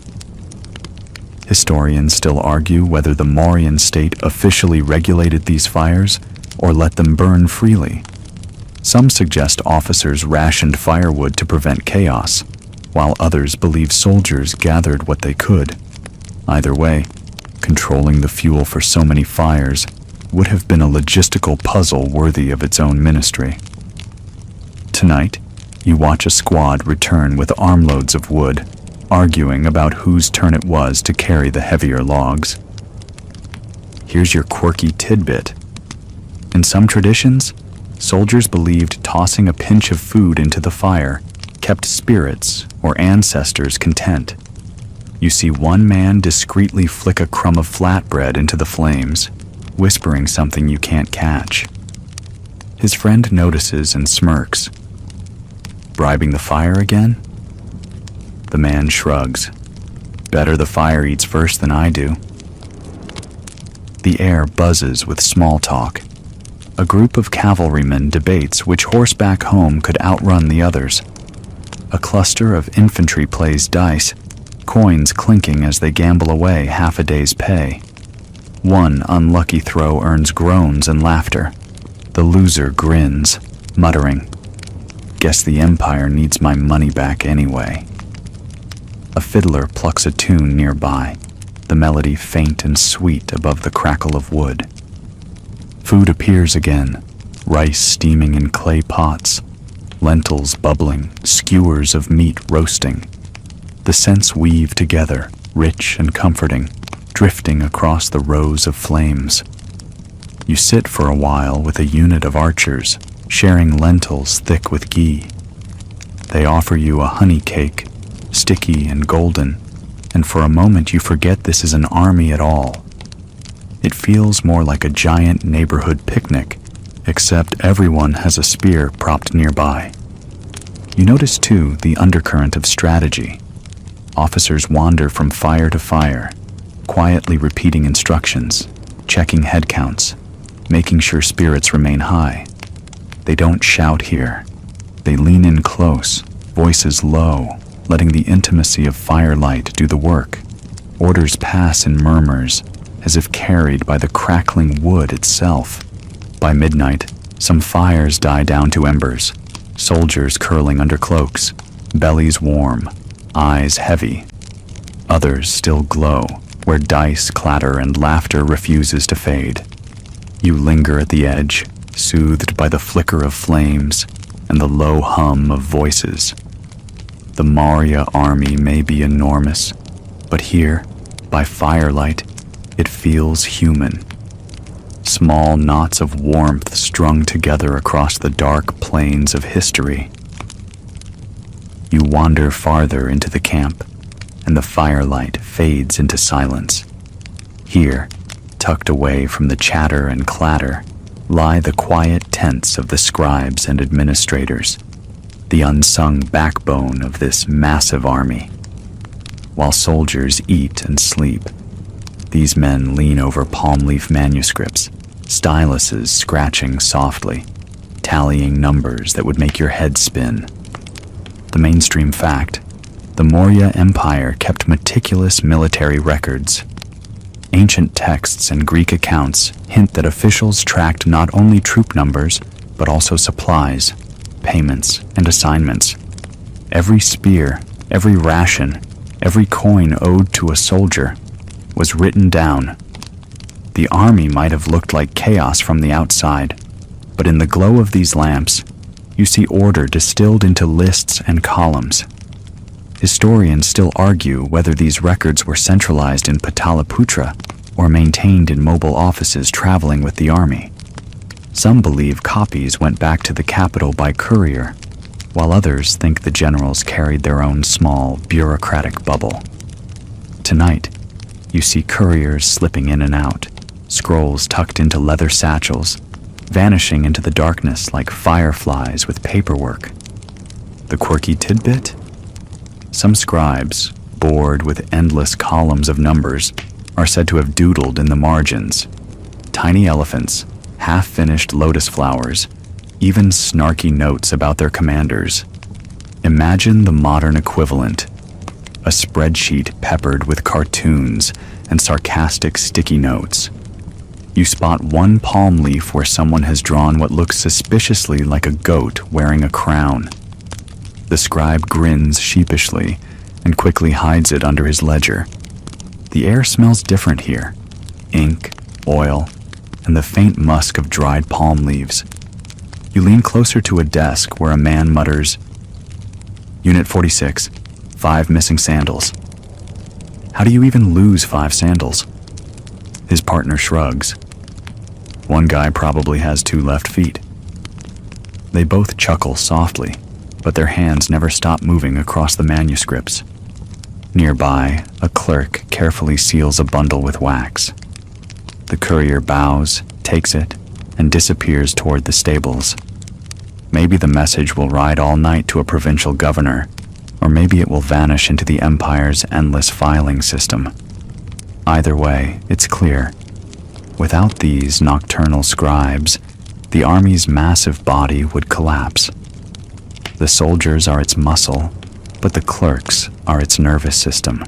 Historians still argue whether the Mauryan state officially regulated these fires or let them burn freely. Some suggest officers rationed firewood to prevent chaos, while others believe soldiers gathered what they could. Either way, controlling the fuel for so many fires would have been a logistical puzzle worthy of its own ministry. Tonight, you watch a squad return with armloads of wood, arguing about whose turn it was to carry the heavier logs. Here's your quirky tidbit. In some traditions, soldiers believed tossing a pinch of food into the fire kept spirits or ancestors content. You see one man discreetly flick a crumb of flatbread into the flames, whispering something you can't catch. His friend notices and smirks. Bribing the fire again? The man shrugs. Better the fire eats first than I do. The air buzzes with small talk. A group of cavalrymen debates which horseback home could outrun the others. A cluster of infantry plays dice, coins clinking as they gamble away half a day's pay. One unlucky throw earns groans and laughter. The loser grins. muttering, "Guess the Empire needs my money back anyway." A fiddler plucks a tune nearby, the melody faint and sweet above the crackle of wood. Food appears again, rice steaming in clay pots, lentils bubbling, skewers of meat roasting. The scents weave together, rich and comforting, drifting across the rows of flames. You sit for a while with a unit of archers, sharing lentils thick with ghee. They offer you a honey cake, sticky and golden, and for a moment you forget this is an army at all. It feels more like a giant neighborhood picnic, except everyone has a spear propped nearby. You notice, too, the undercurrent of strategy. Officers wander from fire to fire, quietly repeating instructions, checking head counts, making sure spirits remain high. They don't shout here. They lean in close, voices low, letting the intimacy of firelight do the work. Orders pass in murmurs, as if carried by the crackling wood itself. By midnight, some fires die down to embers, soldiers curling under cloaks, bellies warm, eyes heavy. Others still glow, where dice clatter and laughter refuses to fade. You linger at the edge, soothed by the flicker of flames and the low hum of voices. The Maurya army may be enormous, but here, by firelight, it feels human. Small knots of warmth strung together across the dark plains of history. You wander farther into the camp, and the firelight fades into silence. Here, tucked away from the chatter and clatter, lie the quiet tents of the scribes and administrators, the unsung backbone of this massive army. While soldiers eat and sleep, these men lean over palm leaf manuscripts, styluses scratching softly, tallying numbers that would make your head spin. The mainstream fact: the Maurya Empire kept meticulous military records. Ancient texts and Greek accounts hint that officials tracked not only troop numbers, but also supplies, payments, and assignments. Every spear, every ration, every coin owed to a soldier was written down. The army might have looked like chaos from the outside, but in the glow of these lamps, you see order distilled into lists and columns. Historians still argue whether these records were centralized in Pataliputra or maintained in mobile offices traveling with the army. Some believe copies went back to the capital by courier, while others think the generals carried their own small, bureaucratic bubble. Tonight, you see couriers slipping in and out, scrolls tucked into leather satchels, vanishing into the darkness like fireflies with paperwork. The quirky tidbit? Some scribes, bored with endless columns of numbers, are said to have doodled in the margins. Tiny elephants, half-finished lotus flowers, even snarky notes about their commanders. Imagine the modern equivalent: a spreadsheet peppered with cartoons and sarcastic sticky notes. You spot one palm leaf where someone has drawn what looks suspiciously like a goat wearing a crown. The scribe grins sheepishly and quickly hides it under his ledger. The air smells different here: ink, oil, and the faint musk of dried palm leaves. You lean closer to a desk where a man mutters, "Unit 46, 5 missing sandals." How do you even lose 5 sandals? His partner shrugs. One guy probably has 2 left feet. They both chuckle softly, but their hands never stop moving across the manuscripts. Nearby, a clerk carefully seals a bundle with wax. The courier bows, takes it, and disappears toward the stables. Maybe the message will ride all night to a provincial governor, or maybe it will vanish into the Empire's endless filing system. Either way, it's clear. Without these nocturnal scribes, the army's massive body would collapse. The soldiers are its muscle, but the clerks are its nervous system,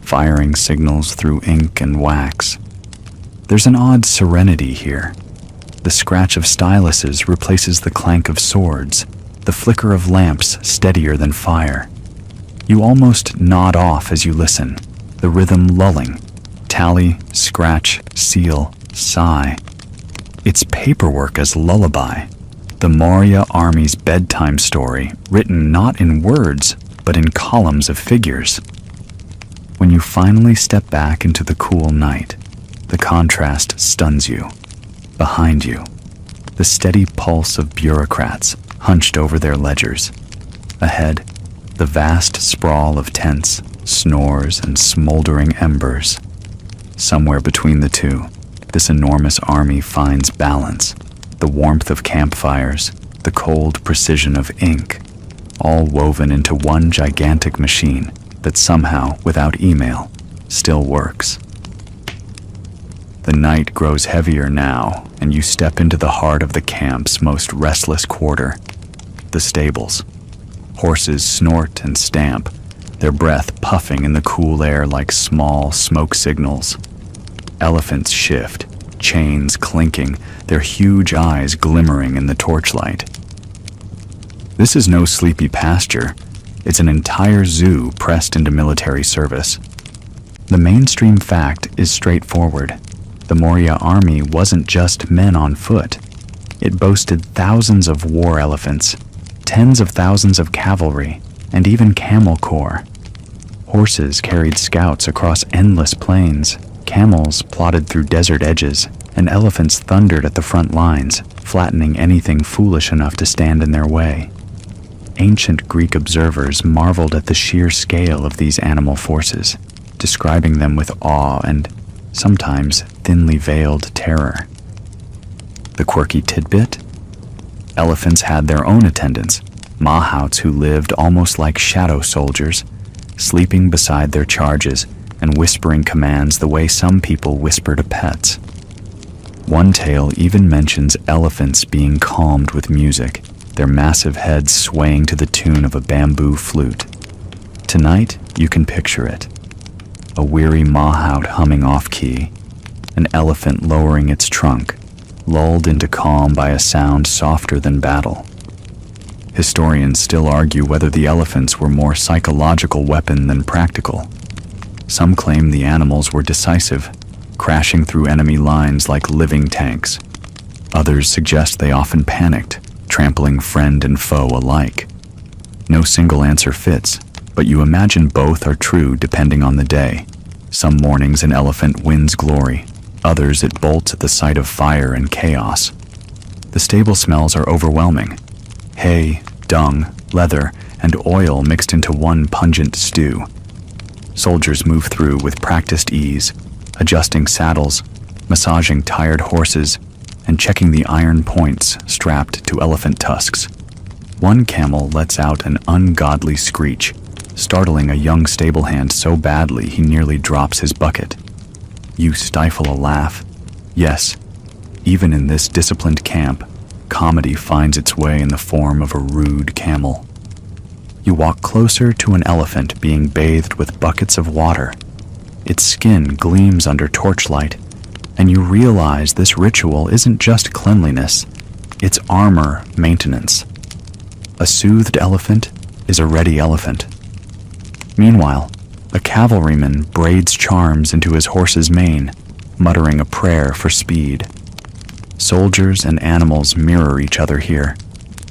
firing signals through ink and wax. There's an odd serenity here. The The scratch of styluses replaces the clank of swords, the flicker of lamps steadier than fire. You almost nod off as you listen, the rhythm lulling. Tally, scratch, seal, sigh. It's paperwork as lullaby. The Maurya army's bedtime story, written not in words, but in columns of figures. When you finally step back into the cool night, the contrast stuns you. Behind you, the steady pulse of bureaucrats hunched over their ledgers. Ahead, the vast sprawl of tents, snores, and smoldering embers. Somewhere between the two, this enormous army finds balance, the warmth of campfires, the cold precision of ink, all woven into one gigantic machine that somehow, without email, still works. The night grows heavier now, and you step into the heart of the camp's most restless quarter, the stables. Horses snort and stamp, their breath puffing in the cool air like small smoke signals. Elephants shift, chains clinking, their huge eyes glimmering in the torchlight. This is no sleepy pasture. It's an entire zoo pressed into military service. The mainstream fact is straightforward. The Maurya army wasn't just men on foot. It boasted thousands of war elephants, tens of thousands of cavalry, and even camel corps. Horses carried scouts across endless plains, camels plodded through desert edges, and elephants thundered at the front lines, flattening anything foolish enough to stand in their way. Ancient Greek observers marveled at the sheer scale of these animal forces, describing them with awe and, sometimes, thinly veiled terror. The quirky tidbit? Elephants had their own attendants, mahouts who lived almost like shadow soldiers, sleeping beside their charges and whispering commands the way some people whisper to pets. One tale even mentions elephants being calmed with music, their massive heads swaying to the tune of a bamboo flute. Tonight, you can picture it. A weary mahout humming off-key, an elephant lowering its trunk, lulled into calm by a sound softer than battle. Historians still argue whether the elephants were more psychological weapon than practical. Some claim the animals were decisive, crashing through enemy lines like living tanks. Others suggest they often panicked, trampling friend and foe alike. No single answer fits, but you imagine both are true depending on the day. Some mornings an elephant wins glory, others it bolts at the sight of fire and chaos. The stable smells are overwhelming. Hay, dung, leather, and oil mixed into one pungent stew. Soldiers move through with practiced ease, adjusting saddles, massaging tired horses, and checking the iron points strapped to elephant tusks. One camel lets out an ungodly screech, startling a young stable hand so badly he nearly drops his bucket. You stifle a laugh. Yes, even in this disciplined camp, comedy finds its way in the form of a rude camel. You walk closer to an elephant being bathed with buckets of water. Its skin gleams under torchlight, and you realize this ritual isn't just cleanliness, it's armor maintenance. A soothed elephant is a ready elephant. Meanwhile, a cavalryman braids charms into his horse's mane, muttering a prayer for speed. Soldiers and animals mirror each other here,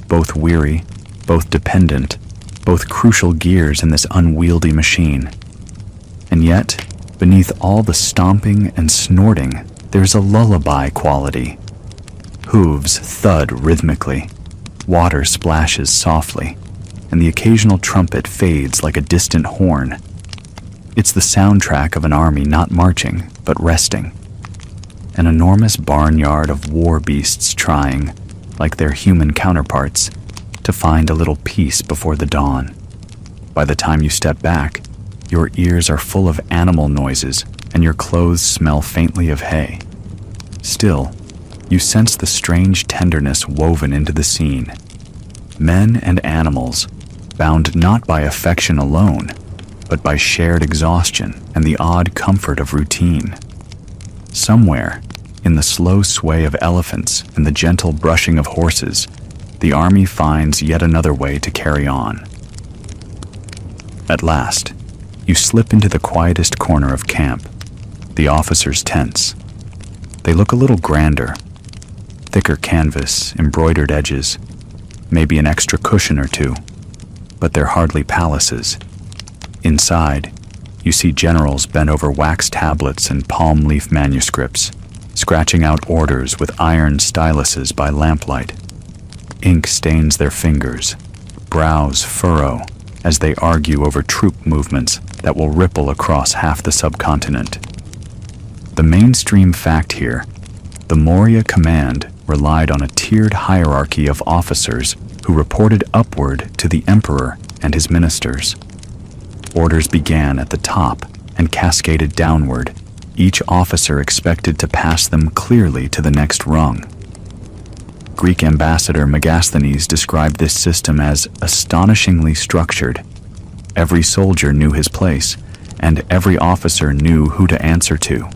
both weary, both dependent, both crucial gears in this unwieldy machine. And yet, beneath all the stomping and snorting, there's a lullaby quality. Hooves thud rhythmically, water splashes softly, and the occasional trumpet fades like a distant horn. It's the soundtrack of an army not marching, but resting. An enormous barnyard of war beasts trying, like their human counterparts, to find a little peace before the dawn. By the time you step back, your ears are full of animal noises and your clothes smell faintly of hay. Still, you sense the strange tenderness woven into the scene. Men and animals, bound not by affection alone, but by shared exhaustion and the odd comfort of routine. Somewhere, In the slow sway of elephants and the gentle brushing of horses, the army finds yet another way to carry on. At last, you slip into the quietest corner of camp, the officers' tents. They look a little grander. Thicker canvas, embroidered edges, maybe an extra cushion or two, but they're hardly palaces. Inside, you see generals bent over wax tablets and palm leaf manuscripts, scratching out orders with iron styluses by lamplight. Ink stains their fingers, brows furrow as they argue over troop movements that will ripple across half the subcontinent. The mainstream fact here: the Maurya command relied on a tiered hierarchy of officers who reported upward to the emperor and his ministers. Orders began at the top and cascaded downward, each officer expected to pass them clearly to the next rung. Greek ambassador Megasthenes described this system as astonishingly structured. Every soldier knew his place, and every officer knew who to answer to.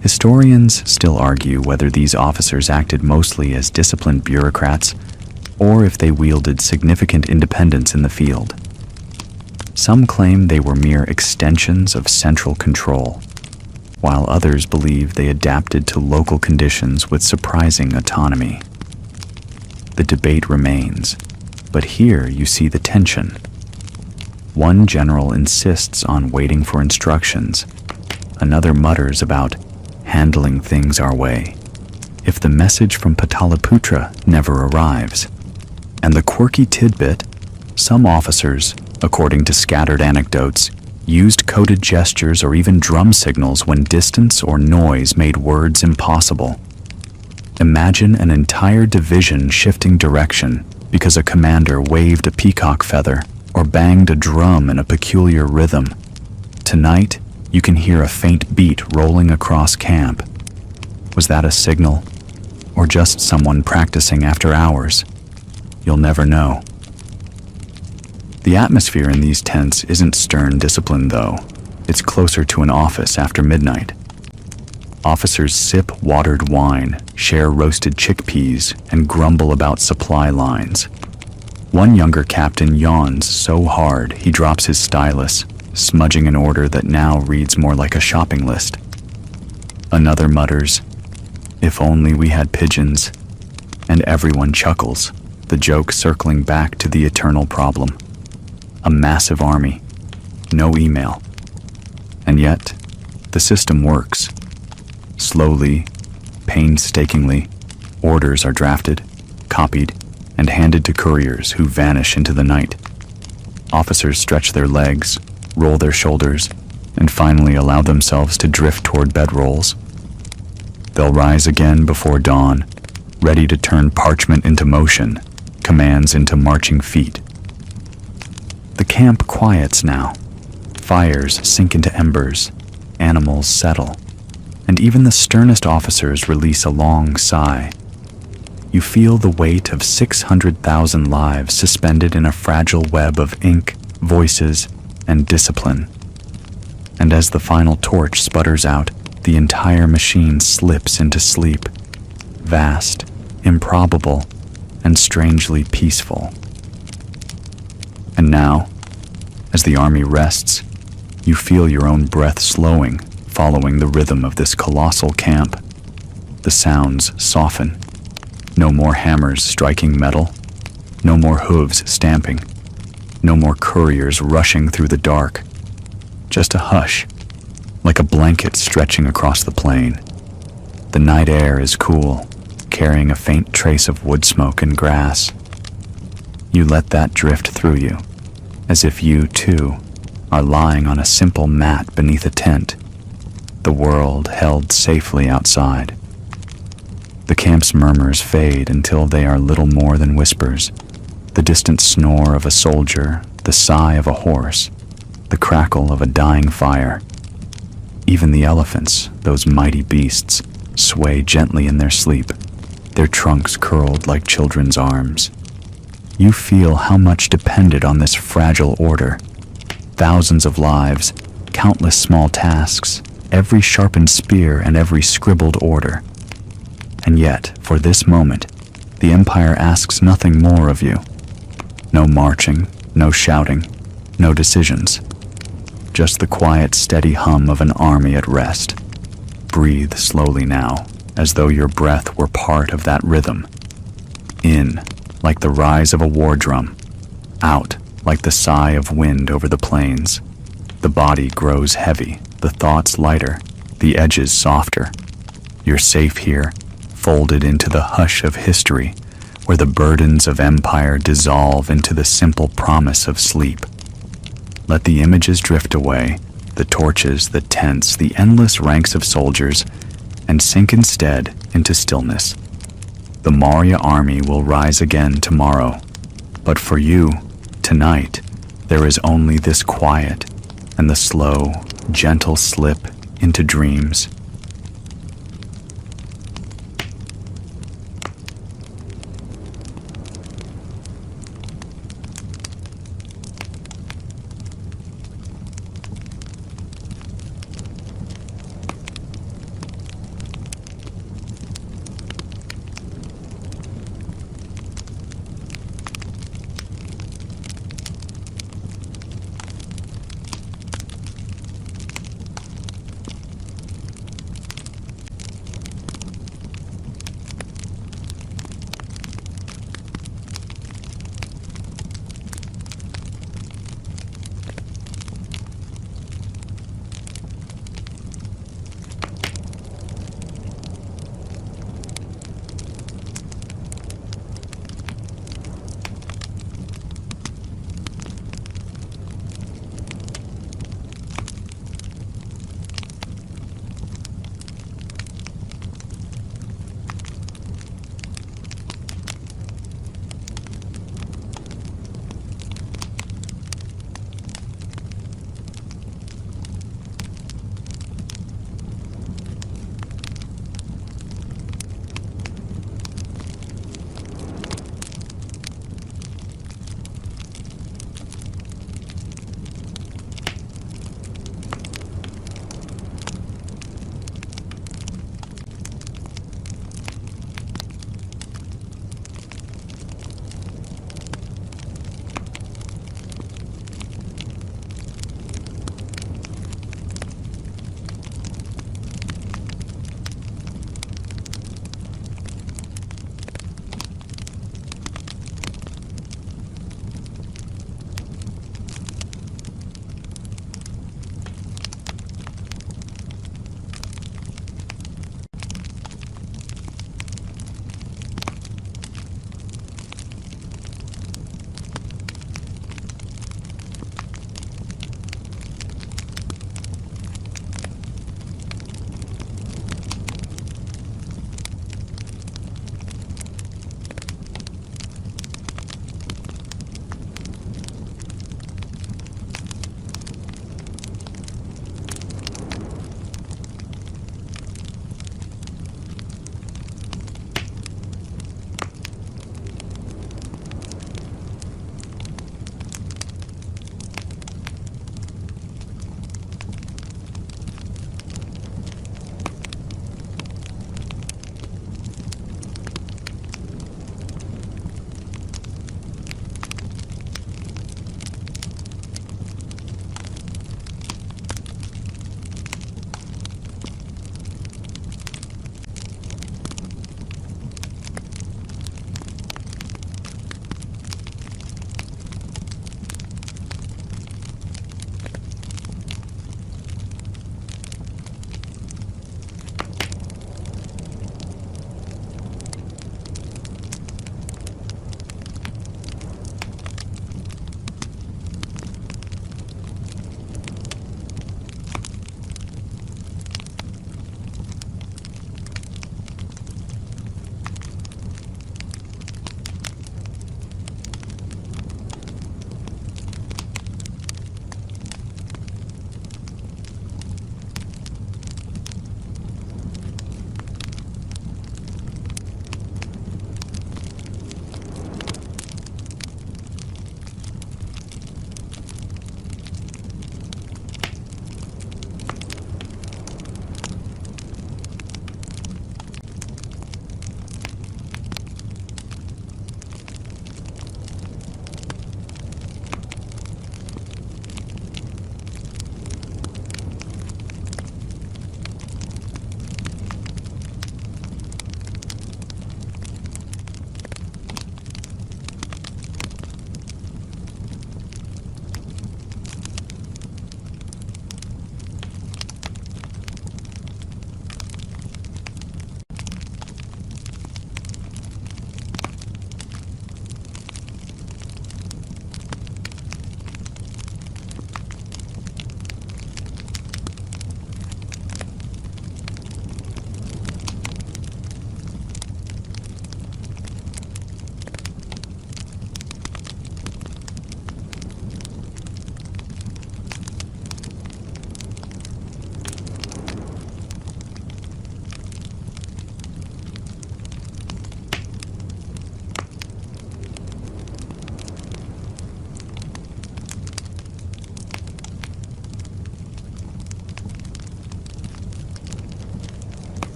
Historians still argue whether these officers acted mostly as disciplined bureaucrats or if they wielded significant independence in the field. Some claim they were mere extensions of central control, while others believe they adapted to local conditions with surprising autonomy. The debate remains, but here you see the tension. One general insists on waiting for instructions. Another mutters about handling things our way if the message from Pataliputra never arrives. And the quirky tidbit: some officers, according to scattered anecdotes, used coded gestures or even drum signals when distance or noise made words impossible. Imagine an entire division shifting direction because a commander waved a peacock feather or banged a drum in a peculiar rhythm. Tonight, you can hear a faint beat rolling across camp. Was that a signal, or just someone practicing after hours? You'll never know. The atmosphere in these tents isn't stern discipline, though. It's closer to an office after midnight. Officers sip watered wine, share roasted chickpeas, and grumble about supply lines. One younger captain yawns so hard he drops his stylus, smudging an order that now reads more like a shopping list. Another mutters, "If only we had pigeons." And everyone chuckles, the joke circling back to the eternal problem. A massive army, no email. And yet, the system works. Slowly, painstakingly, orders are drafted, copied, and handed to couriers who vanish into the night. Officers stretch their legs, roll their shoulders, and finally allow themselves to drift toward bedrolls. They'll rise again before dawn, ready to turn parchment into motion, commands into marching feet. The camp quiets now. Fires sink into embers, animals settle, and even the sternest officers release a long sigh. You feel the weight of 600,000 lives suspended in a fragile web of ink, voices, and discipline. And as the final torch sputters out, the entire machine slips into sleep, vast, improbable, and strangely peaceful. And now, as the army rests, you feel your own breath slowing, following the rhythm of this colossal camp. The sounds soften. No more hammers striking metal. No more hooves stamping. No more couriers rushing through the dark. Just a hush, like a blanket stretching across the plain. The night air is cool, carrying a faint trace of wood smoke and grass. You let that drift through you, as if you, too, are lying on a simple mat beneath a tent, the world held safely outside. The camp's murmurs fade until they are little more than whispers. The distant snore of a soldier, the sigh of a horse, the crackle of a dying fire. Even the elephants, those mighty beasts, sway gently in their sleep, their trunks curled like children's arms. You feel how much depended on this fragile order. Thousands of lives, countless small tasks, every sharpened spear and every scribbled order. And yet, for this moment, the Empire asks nothing more of you. No marching, no shouting, no decisions. Just the quiet, steady hum of an army at rest. Breathe slowly now, as though your breath were part of that rhythm. In, like the rise of a war drum. Out, like the sigh of wind over the plains. The body grows heavy, the thoughts lighter, the edges softer. You're safe here, folded into the hush of history, where the burdens of empire dissolve into the simple promise of sleep. Let the images drift away, the torches, the tents, the endless ranks of soldiers, and sink instead into stillness. The Maurya army will rise again tomorrow, but for you, tonight, there is only this quiet and the slow, gentle slip into dreams.